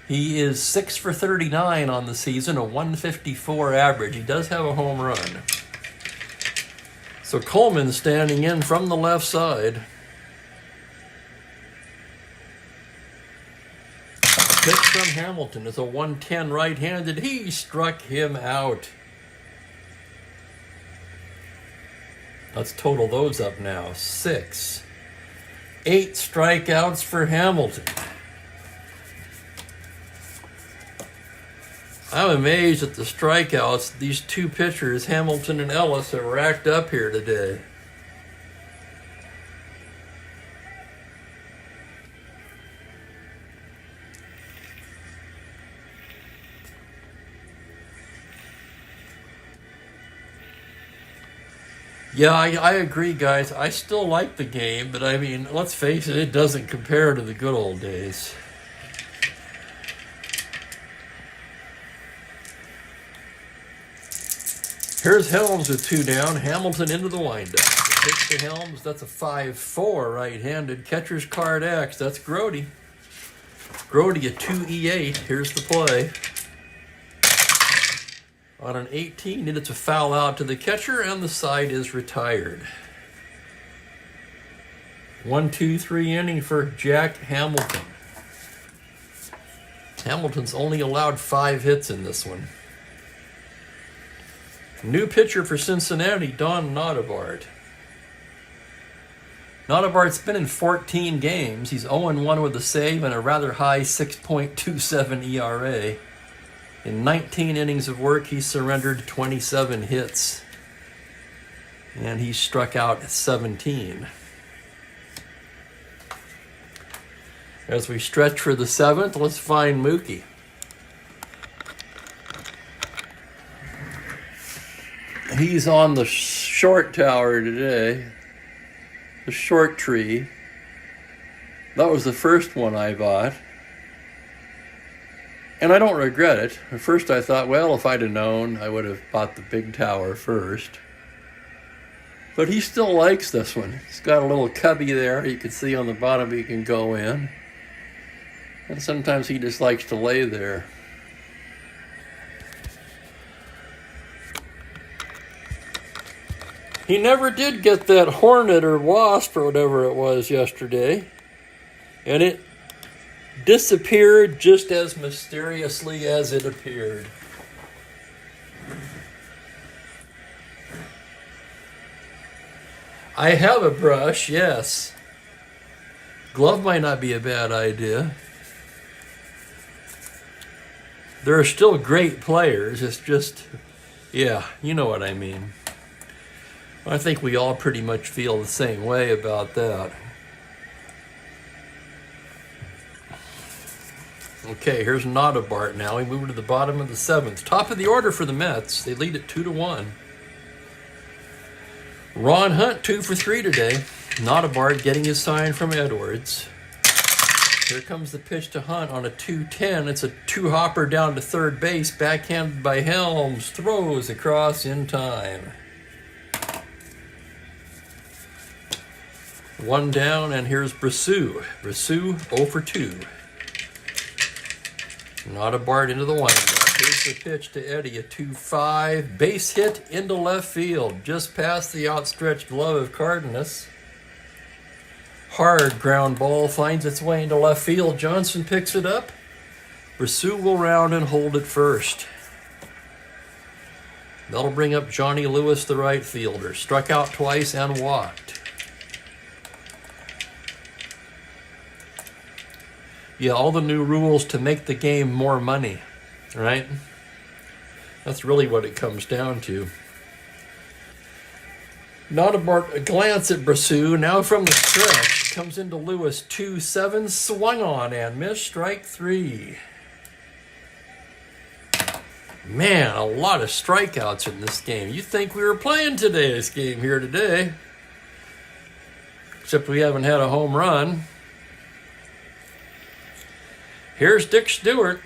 A: He is 6 for 39 on the season, a 154 average. He does have a home run. So Coleman standing in from the left side. Pitch from Hamilton is a 110 right-handed. He struck him out. Let's total those up now. 6. 8 strikeouts for Hamilton. I'm amazed at the strikeouts these two pitchers, Hamilton and Ellis, have racked up here today. Yeah, I agree, guys. I still like the game, but I mean, let's face it, it doesn't compare to the good old days. Here's Helms with 2 down. Hamilton into the windup. The pitch to Helms, that's a 5-4 right-handed. Catcher's card X, that's Grody. Grody a 2-E8. Here's the play. On an 18, and it's a foul out to the catcher, and the side is retired. 1-2-3 inning for Jack Hamilton. Hamilton's only allowed 5 hits in this one. New pitcher for Cincinnati, Don Notabart. Notabart's been in 14 games. He's 0-1 with a save and a rather high 6.27 ERA. In 19 innings of work, he surrendered 27 hits. And he struck out 17. As we stretch for the 7th, let's find Mookie. He's on the short tower today. The short tree. That was the first one I bought. And I don't regret it. At first I thought, well, if I'd have known, I would have bought the big tower first. But he still likes this one. He's got a little cubby there. You can see on the bottom he can go in. And sometimes he just likes to lay there. He never did get that hornet or wasp or whatever it was yesterday. And it disappeared just as mysteriously as it appeared. I have a brush, yes. Glove might not be a bad idea. There are still great players. It's just, yeah, you know what I mean. I think we all pretty much feel the same way about that. Okay, here's Notabart now. We move to the bottom of the 7th. Top of the order for the Mets. They lead at 2-1. Ron Hunt, 2 for 3 today. Notabart getting his sign from Edwards. Here comes the pitch to Hunt on a 2-10. It's a 2-hopper down to third base. Backhanded by Helms. Throws across in time. 1 down, and here's Brissou. Brissou 0 for 2. Notabart into the windup. Here's the pitch to Eddie, a 2-5. Base hit into left field, just past the outstretched glove of Cardenas. Hard ground ball finds its way into left field. Johnson picks it up. Brissou will round and hold it first. That'll bring up Johnny Lewis, the right fielder. Struck out twice and walked. Yeah, all the new rules to make the game more money, right? That's really what it comes down to. Notabart, a glance at Brissou, now from the stretch, comes into Lewis, 2-7, swung on and missed, strike 3. Man, a lot of strikeouts in this game. You'd think we were playing today's game here today. Except we haven't had a home run. Here's Dick Stewart.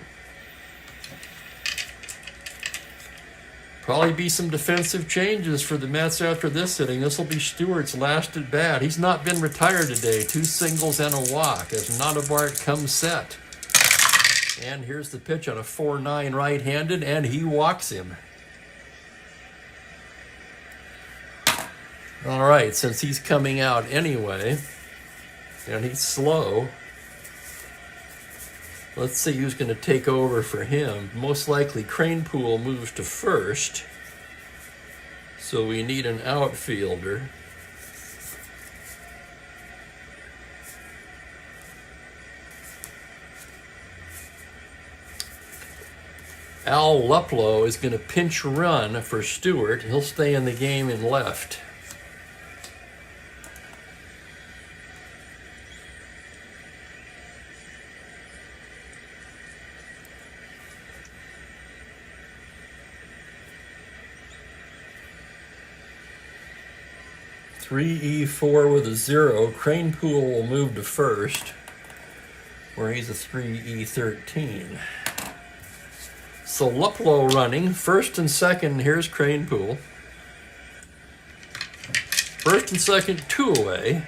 A: Probably be some defensive changes for the Mets after this inning. This will be Stewart's last at bat. He's not been retired today. 2 singles and a walk as Notabart comes set. And here's the pitch on a 4-9 right-handed, and he walks him. All right, since he's coming out anyway, and he's slow, let's see who's going to take over for him. Most likely Cranepool moves to first. So we need an outfielder. Al Luplow is going to pinch run for Stewart. He'll stay in the game in left. (3E4) with a 0. Cranepool will move to first, where he's a 3E13. So Luplow running. First and second, here's Cranepool. First and second, 2 away.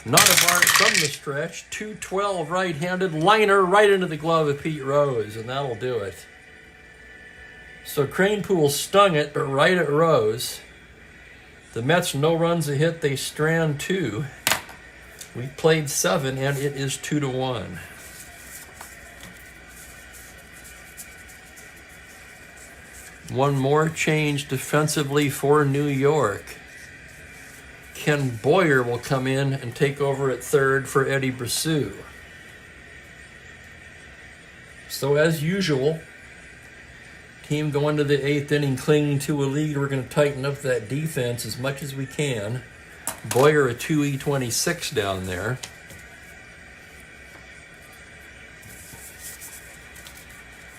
A: Notabart from the stretch. 2-12 right-handed. Liner right into the glove of Pete Rose, and that'll do it. So Cranepool stung it, but right at Rose. The Mets, no runs a hit. They strand 2. We played 7, and it is 2-1. One more change defensively for New York. Ken Boyer will come in and take over at third for Eddie Brasseau. So as usual, team going to the 8th inning clinging to a lead. We're going to tighten up that defense as much as we can. Boyer a 2.26 down there.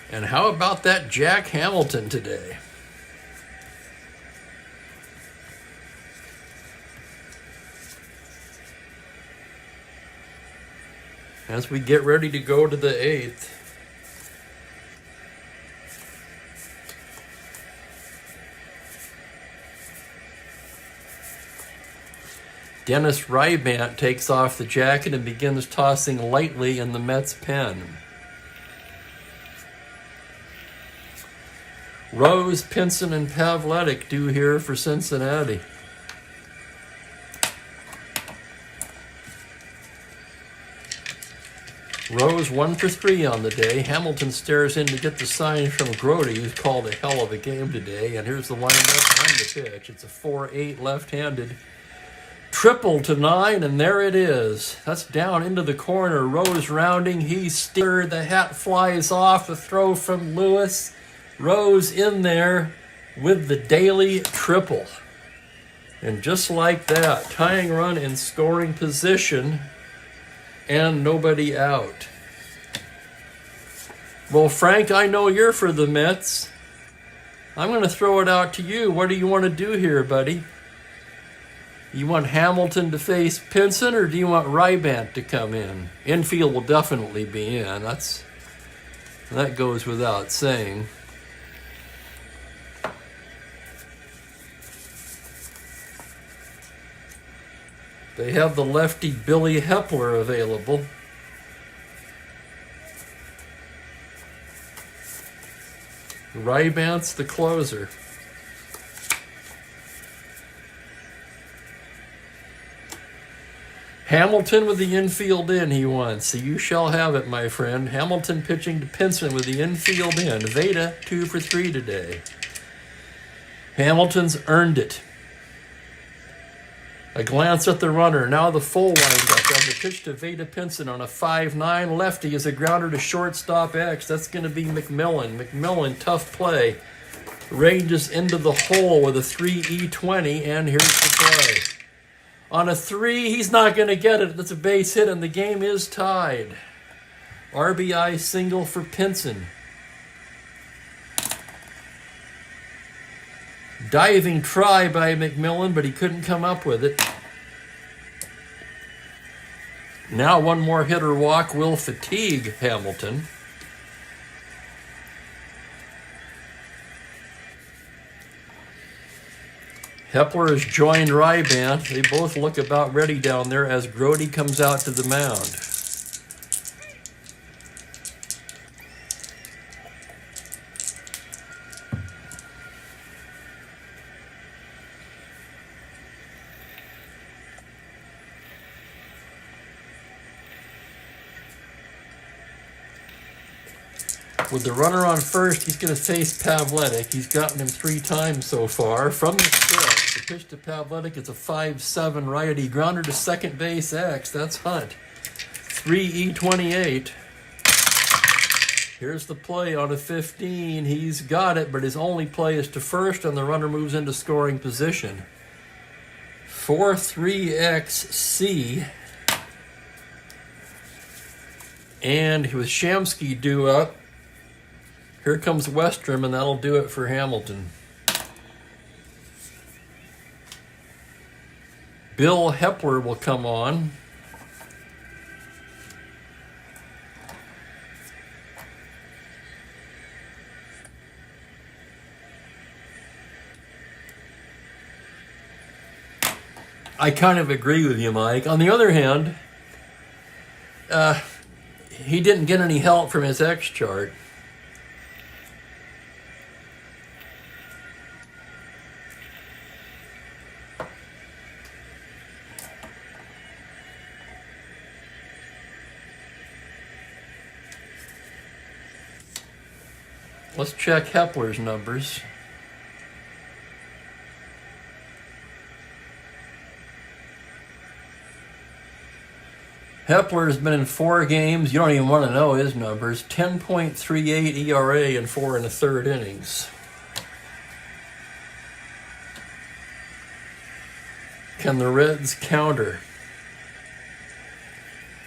A: And how about that Jack Hamilton today? As we get ready to go to the 8th. Dennis Rybant takes off the jacket and begins tossing lightly in the Mets pen. Rose, Pinson, and Pavletic due here for Cincinnati. Rose 1 for 3 on the day. Hamilton stares in to get the sign from Grody, who's called a hell of a game today. And here's the windup on the pitch. It's a 4-8 left-handed triple to 9, and there it is. That's down into the corner. Rose rounding. He's steered. The hat flies off. A throw from Lewis. Rose in there with the daily triple. And just like that, tying run in scoring position and nobody out. Well, Frank, I know you're for the Mets. I'm going to throw it out to you. What do you want to do here, buddy? You want Hamilton to face Pinson, or do you want Rybant to come in? Infield will definitely be in. That goes without saying. They have the lefty Billy Hepler available. Rybant's the closer. Hamilton with the infield in, he wants. So you shall have it, my friend. Hamilton pitching to Pinson with the infield in. Veda 2 for 3 today. Hamilton's earned it. A glance at the runner. Now the full windup on the pitch to Veda Pinson on a 5-9 lefty is a grounder to shortstop X. That's going to be McMillan. McMillan, tough play. Ranges into the hole with a 3-E-20, and here's the play. On a 3, he's not going to get it. That's a base hit, and the game is tied. RBI single for Pinson. Diving try by McMillan, but he couldn't come up with it. Now one more hitter walk will fatigue Hamilton. Hepler has joined Rybant. They both look about ready down there as Grody comes out to the mound. With the runner on first, he's going to face Pavletic. He's gotten him 3 times so far. From the stretch, the pitch to Pavletic is a 5-7 righty. Grounder to second base X. That's Hunt. 3-E-28. Here's the play on a 15. He's got it, but his only play is to first, and the runner moves into scoring position. 4-3-X-C. And with Shamsky due up, here comes Westrom, and that'll do it for Hamilton. Bill Hepler will come on. I kind of agree with you, Mike. On the other hand, he didn't get any help from his X chart. Let's check Hepler's numbers. Hepler's been in 4 games. You don't even want to know his numbers. 10.38 ERA in 4 1/3 innings. Can the Reds counter?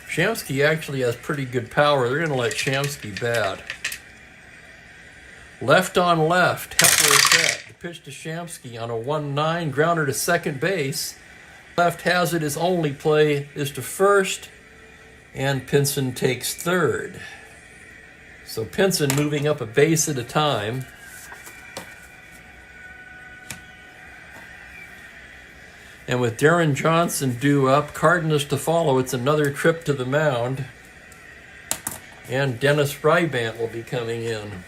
A: Shamsky actually has pretty good power. They're going to let Shamsky bat. Left on left. Hepler set. The pitch to Shamsky on a 1-9. Grounder to second base. Left has it. His only play is to first. And Pinson takes third. So Pinson moving up a base at a time. And with Darren Johnson due up, Cardenas to follow, it's another trip to the mound. And Dennis Rybant will be coming in.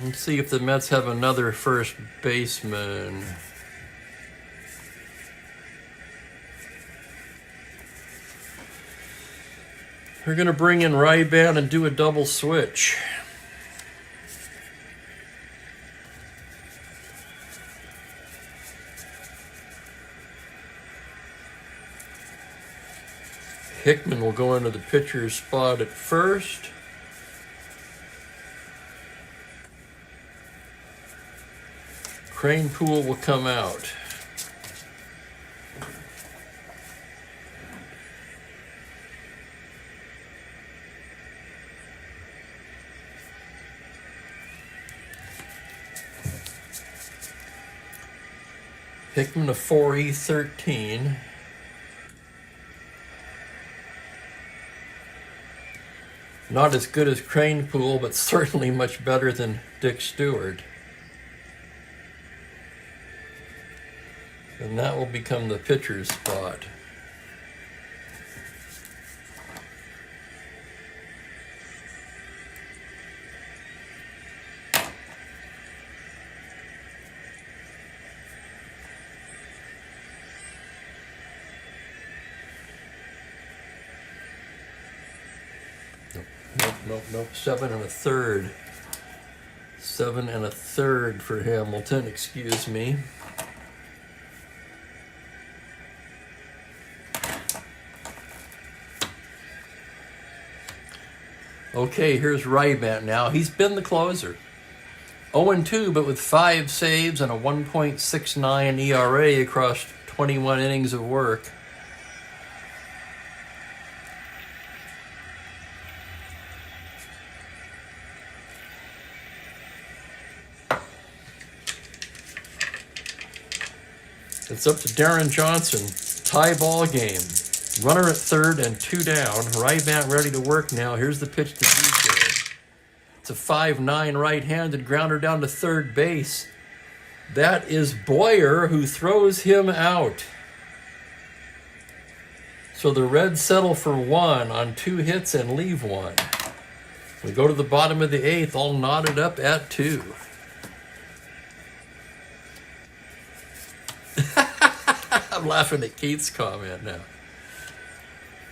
A: Let's see if the Mets have another first baseman. We're going to bring in Rybant and do a double switch. Hickman will go into the pitcher's spot at first. Kranepool will come out. Hickman a 4E13. Not as good as Kranepool, but certainly much better than Dick Stewart. And that will become the pitcher's spot. Nope. 7 1/3. 7 1/3 for Hamilton, excuse me. Okay, here's Rybant now. He's been the closer. 0-2, but with 5 saves and a 1.69 ERA across 21 innings of work. It's up to Darren Johnson. Tie ball game. Runner at third and 2 down. Rybant ready to work now. Here's the pitch to DJ. It's a 5-9 right-handed grounder down to third base. That is Boyer, who throws him out. So the Reds settle for 1 on 2 hits and leave 1. We go to the bottom of the 8th, all knotted up at 2. I'm laughing at Keith's comment now.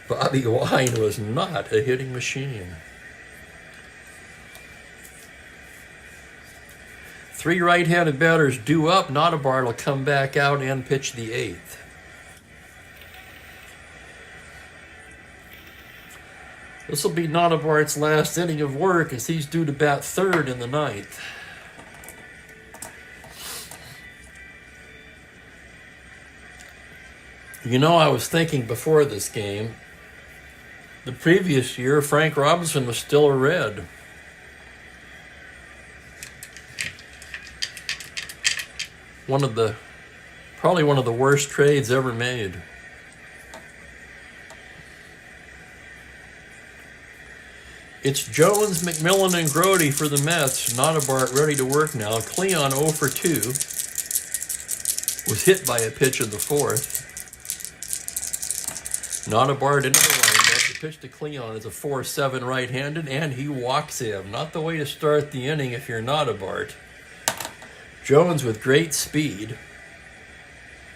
A: Bobby Wine was not a hitting machine. 3 right-handed batters due up. Notabart will come back out and pitch the 8th. This will be Notabart's last inning of work as he's due to bat third in the 9th. You know, I was thinking before this game, the previous year, Frank Robinson was still a Red. Probably one of the worst trades ever made. It's Jones, McMillan, and Grody for the Mets. Notabart ready to work now. Cleon 0 for 2. Was hit by a pitch in the 4th. Notabart into the windup. The pitch to Cleon is a 4-7 right-handed, and he walks him. Not the way to start the inning if you're Notabart. Jones with great speed.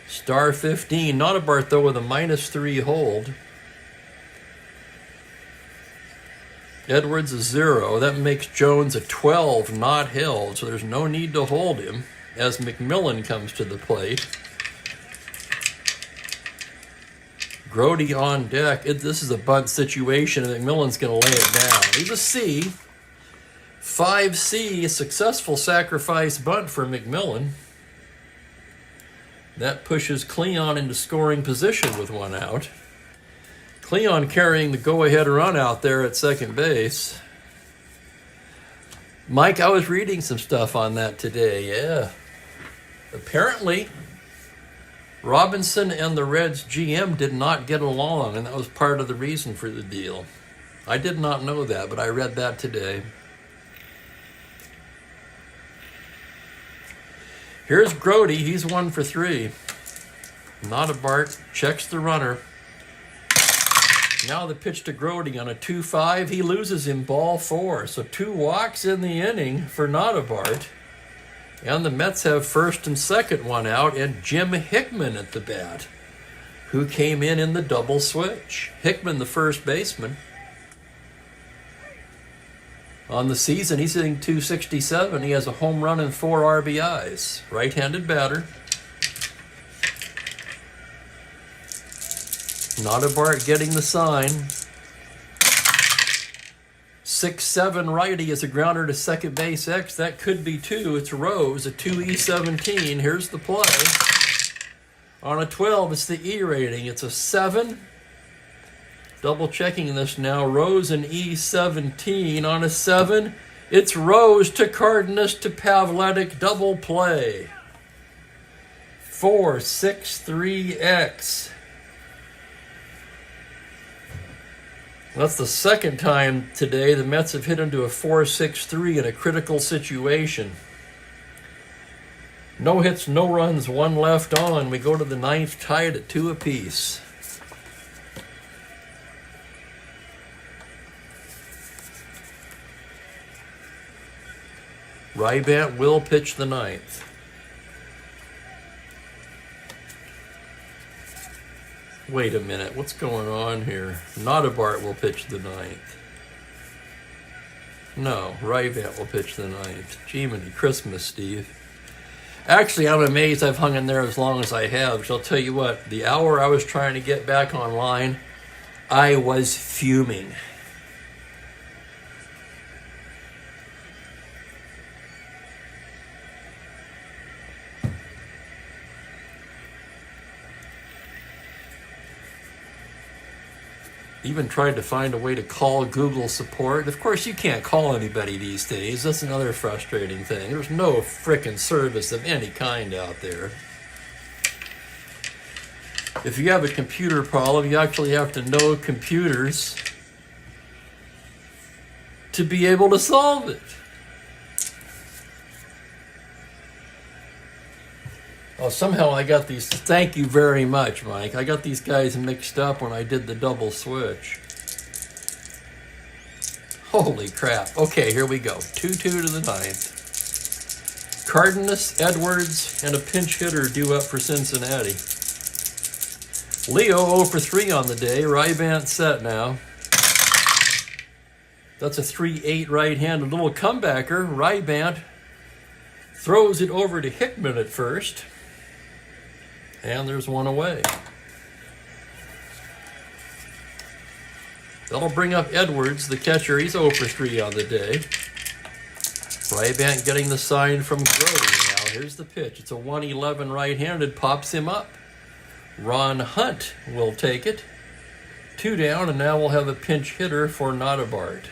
A: Star 15. Notabart, though, with a -3 hold. Edwards a 0. That makes Jones a 12 not held, so there's no need to hold him as McMillan comes to the plate. Grody on deck. This is a bunt situation, and McMillan's going to lay it down. He's a C. 5C, a successful sacrifice bunt for McMillan. That pushes Cleon into scoring position with one out. Cleon carrying the go-ahead run out there at second base. Mike, I was reading some stuff on that today, yeah. Apparently, Robinson and the Reds GM did not get along, and that was part of the reason for the deal. I did not know that, but I read that today. Here's Grody. He's 1 for 3. Notabart checks the runner. Now the pitch to Grody on a 2-5. He loses him ball 4. So 2 walks in the inning for Notabart. And the Mets have first and second one out, and Jim Hickman at the bat, who came in the double switch. Hickman, the first baseman. On the season, he's hitting .267. He has a home run and 4 RBIs. Right-handed batter. Notabart getting the sign. 6-7 righty is a grounder to second base X. That could be 2. It's Rose, a 2E17. Here's the play. On a 12, it's the E rating. It's a 7. Double checking this now. Rose and E17 on a 7. It's Rose to Cardenas to Pavletic. Double play. 4-6-3X. That's the second time today the Mets have hit into a 4-6-3 in a critical situation. No hits, no runs, 1 left on. We go to the 9th tied at 2 apiece. Rybant will pitch the 9th. Wait a minute, what's going on here? Notabart will pitch the 9th. No, Rybant will pitch the 9th. Jiminy Christmas, Steve. Actually, I'm amazed I've hung in there as long as I have. Because I'll tell you what, the hour I was trying to get back online, I was fuming. Even tried to find a way to call Google support. Of course, you can't call anybody these days. That's another frustrating thing. There's no frickin' service of any kind out there. If you have a computer problem, you actually have to know computers to be able to solve it. Oh, somehow I got these. Thank you very much, Mike. I got these guys mixed up when I did the double switch. Holy crap. Okay, here we go. 2-2 to the 9th. Cardenas, Edwards, and a pinch hitter due up for Cincinnati. Leo 0 for 3 on the day. Rybant set now. That's a 3-8 right-handed little comebacker. Rybant throws it over to Hickman at first. And there's one away. That'll bring up Edwards, the catcher. He's 0 for 3 on the day. Rybant getting the sign from Grody now. Here's the pitch. It's a 1-11 right-handed. Pops him up. Ron Hunt will take it. 2 down, and now we'll have a pinch hitter for Notabart.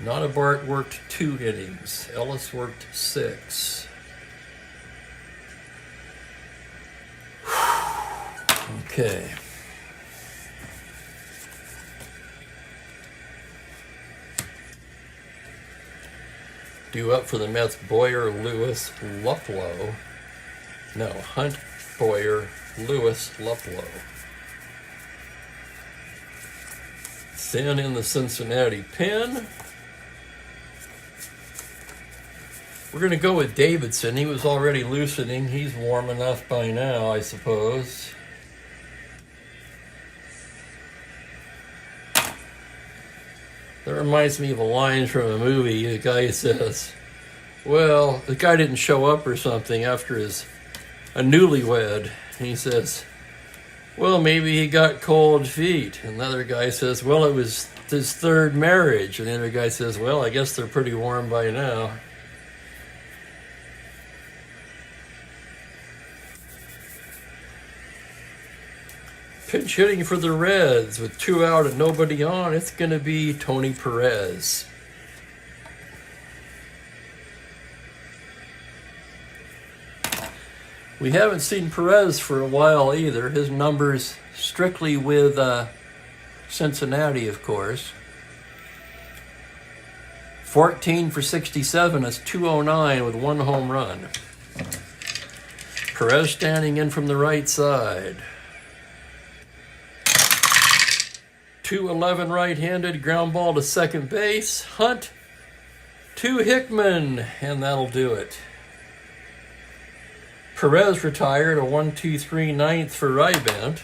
A: Notabart worked 2 innings. Ellis worked 6. Okay. Due up for the Mets, Boyer, Lewis, Luplow. No, Hunt, Boyer, Lewis, Luplow. Thin in the Cincinnati pen. We're going to go with Davidson. He was already loosening. He's warm enough by now, I suppose. That reminds me of a line from a movie. The guy says, Well, the guy didn't show up or something after a newlywed. And he says, well, maybe he got cold feet. And another guy says, well, it was his third marriage. And the other guy says, well, I guess they're pretty warm by now. Pinch hitting for the Reds with 2 out and nobody on. It's going to be Tony Perez. We haven't seen Perez for a while either. His numbers strictly with Cincinnati, of course. 14 for 67. That's 209 with 1 home run. Perez standing in from the right side. 211 right-handed, ground ball to second base. Hunt to Hickman, and that'll do it. Perez retired, a 1-2-3 ninth for Rybant.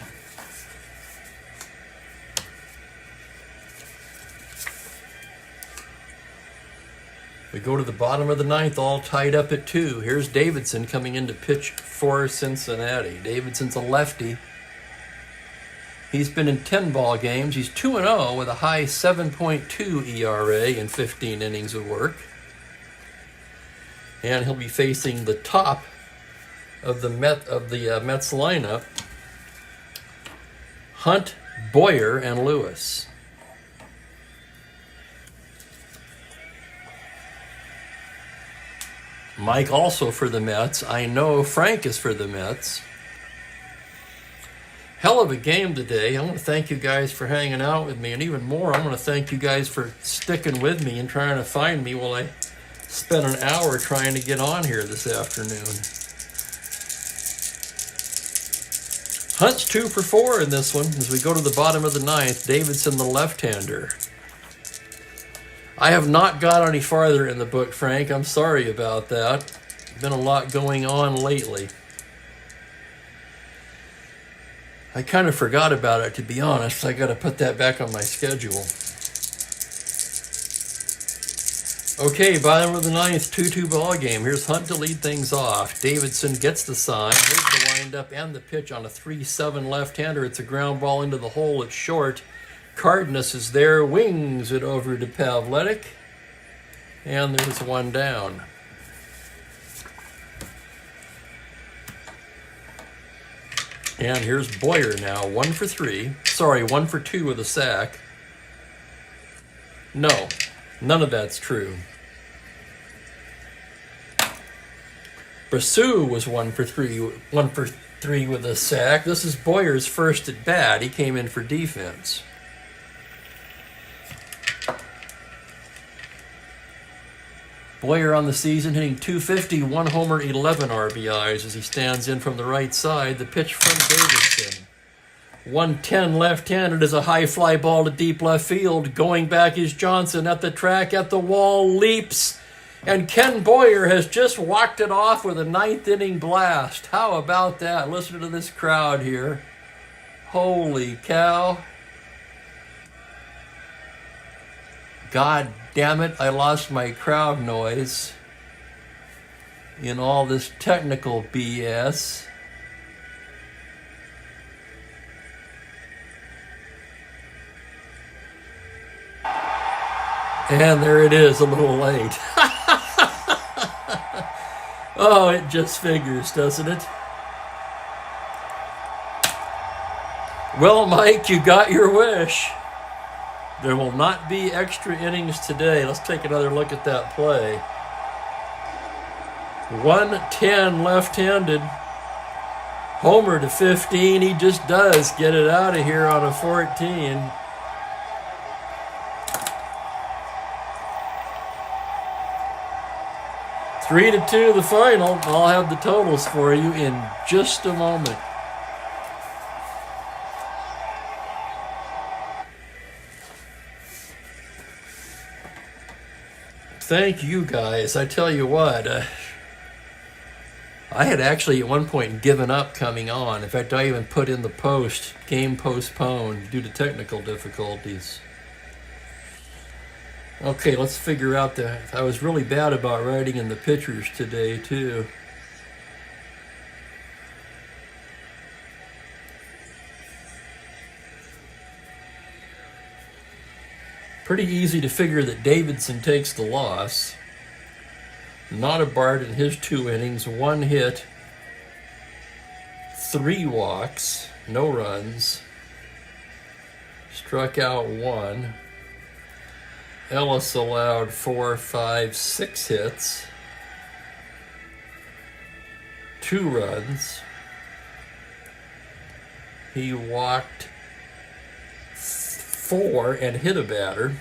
A: We go to the bottom of the ninth, all tied up at 2. Here's Davidson coming in to pitch for Cincinnati. Davidson's a lefty. He's been in 10 ball games. He's 2-0 with a high 7.2 ERA in 15 innings of work. And he'll be facing the top of the Mets lineup, Hunt, Boyer, and Lewis. Mike also for the Mets. I know Frank is for the Mets. Hell of a game today. I want to thank you guys for hanging out with me, and even more, I want to thank you guys for sticking with me and trying to find me while I spent an hour trying to get on here this afternoon. Hunt's 2 for 4 in this one as we go to the bottom of the ninth. Davidson, the left-hander. I have not got any farther in the book, Frank. I'm sorry about that. Been a lot going on lately. I kind of forgot about it, to be honest. I got to put that back on my schedule. Okay, bottom of the ninth, 2-2 ball game. Here's Hunt to lead things off. Davidson gets the sign. Here's the windup and the pitch on a 3-7 left-hander. It's a ground ball into the hole. It's short. Cardenas is there, wings it over to Pavletic. And there's one down. And here's Boyer now, 1 for 3. Sorry, 1 for 2 with a sack. No, none of that's true. Brassou was 1 for 3 with a sack. This is Boyer's first at bat. He came in for defense. Boyer on the season hitting .250, 1 homer, 11 RBIs as he stands in from the right side. The pitch from Davidson. 110 left-handed is a high fly ball to deep left field. Going back is Johnson at the track, at the wall, leaps. And Ken Boyer has just walked it off with a 9th inning blast. How about that? Listen to this crowd here. Holy cow. God damn it, I lost my crowd noise in all this technical BS. And there it is, a little late. Oh, it just figures, doesn't it? Well, Mike, you got your wish. There will not be extra innings today. Let's take another look at that play. 110 left-handed. Homer to 15. He just does get it out of here on a 14. Three to 2 the final. I'll have the totals for you in just a moment. Thank you guys. I tell you what, I had actually at one point given up coming on. In fact, I even put in the post, game postponed due to technical difficulties. Okay, let's figure out I was really bad about writing in the pitchers today, too. Pretty easy to figure that Davidson takes the loss. Notabart in his 2 innings, 1 hit, 3 walks, no runs. Struck out 1. Ellis allowed 4, 5, 6 hits, 2 runs. He walked 4 and hit a batter.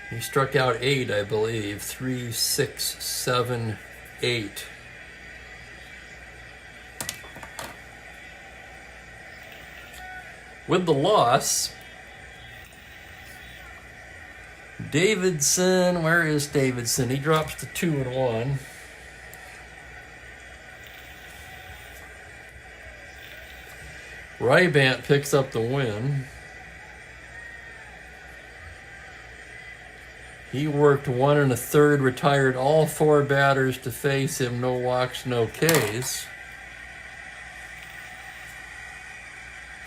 A: He struck out 8, I believe. 3, 6, 7, 8. With the loss, Davidson, where is Davidson? He drops to 2-1. Rybant picks up the win. He worked 1 1/3, retired all 4 batters to face him. No walks, no Ks.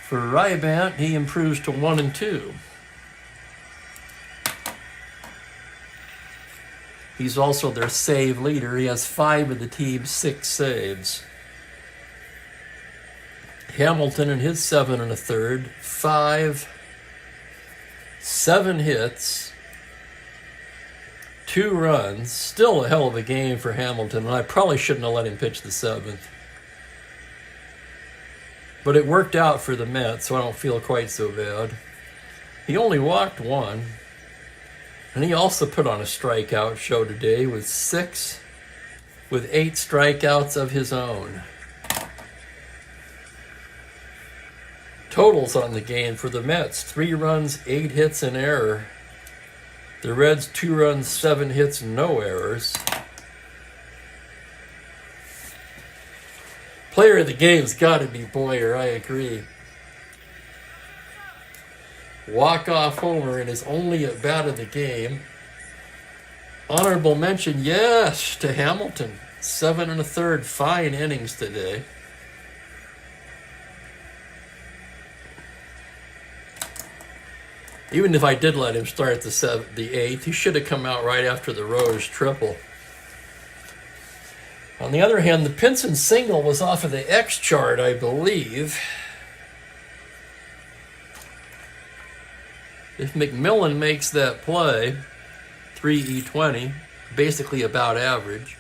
A: For Rybant, he improves to 1-2. He's also their save leader. He has 5 of the team's 6 saves. Hamilton in his 7 1/3, 7 hits, 2 runs. Still a hell of a game for Hamilton, and I probably shouldn't have let him pitch the 7th. But it worked out for the Mets, so I don't feel quite so bad. He only walked 1. And he also put on a strikeout show today with 8 strikeouts of his own. Totals on the game for the Mets: 3 runs, 8 hits, and error. The Reds, 2 runs, 7 hits, no errors. Player of the game's got to be Boyer, I agree. Walk-off homer in his only at-bat of the game. Honorable mention, yes, to Hamilton. 7 1/3, fine innings today. Even if I did let him start the 8th, he should have come out right after the Rose triple. On the other hand, the Pinson single was off of the X chart, I believe. If McMillan makes that play, 3E20, basically about average.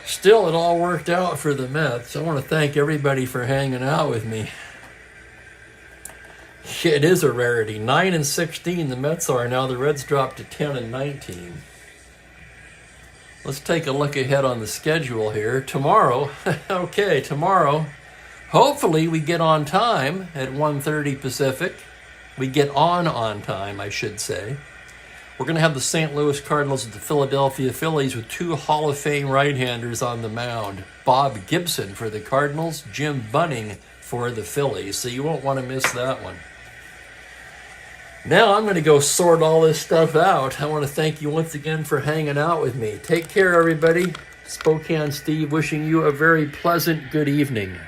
A: Still, it all worked out for the Mets. I want to thank everybody for hanging out with me. It is a rarity. 9-16 the Mets are now. The Reds dropped to 10-19. Let's take a look ahead on the schedule here. Tomorrow, tomorrow, hopefully we get on time at 1:30 Pacific. We get on time, I should say. We're going to have the St. Louis Cardinals at the Philadelphia Phillies with 2 Hall of Fame right-handers on the mound. Bob Gibson for the Cardinals, Jim Bunning for the Phillies. So you won't want to miss that one. Now I'm going to go sort all this stuff out. I want to thank you once again for hanging out with me. Take care, everybody. Spokane Steve wishing you a very pleasant good evening.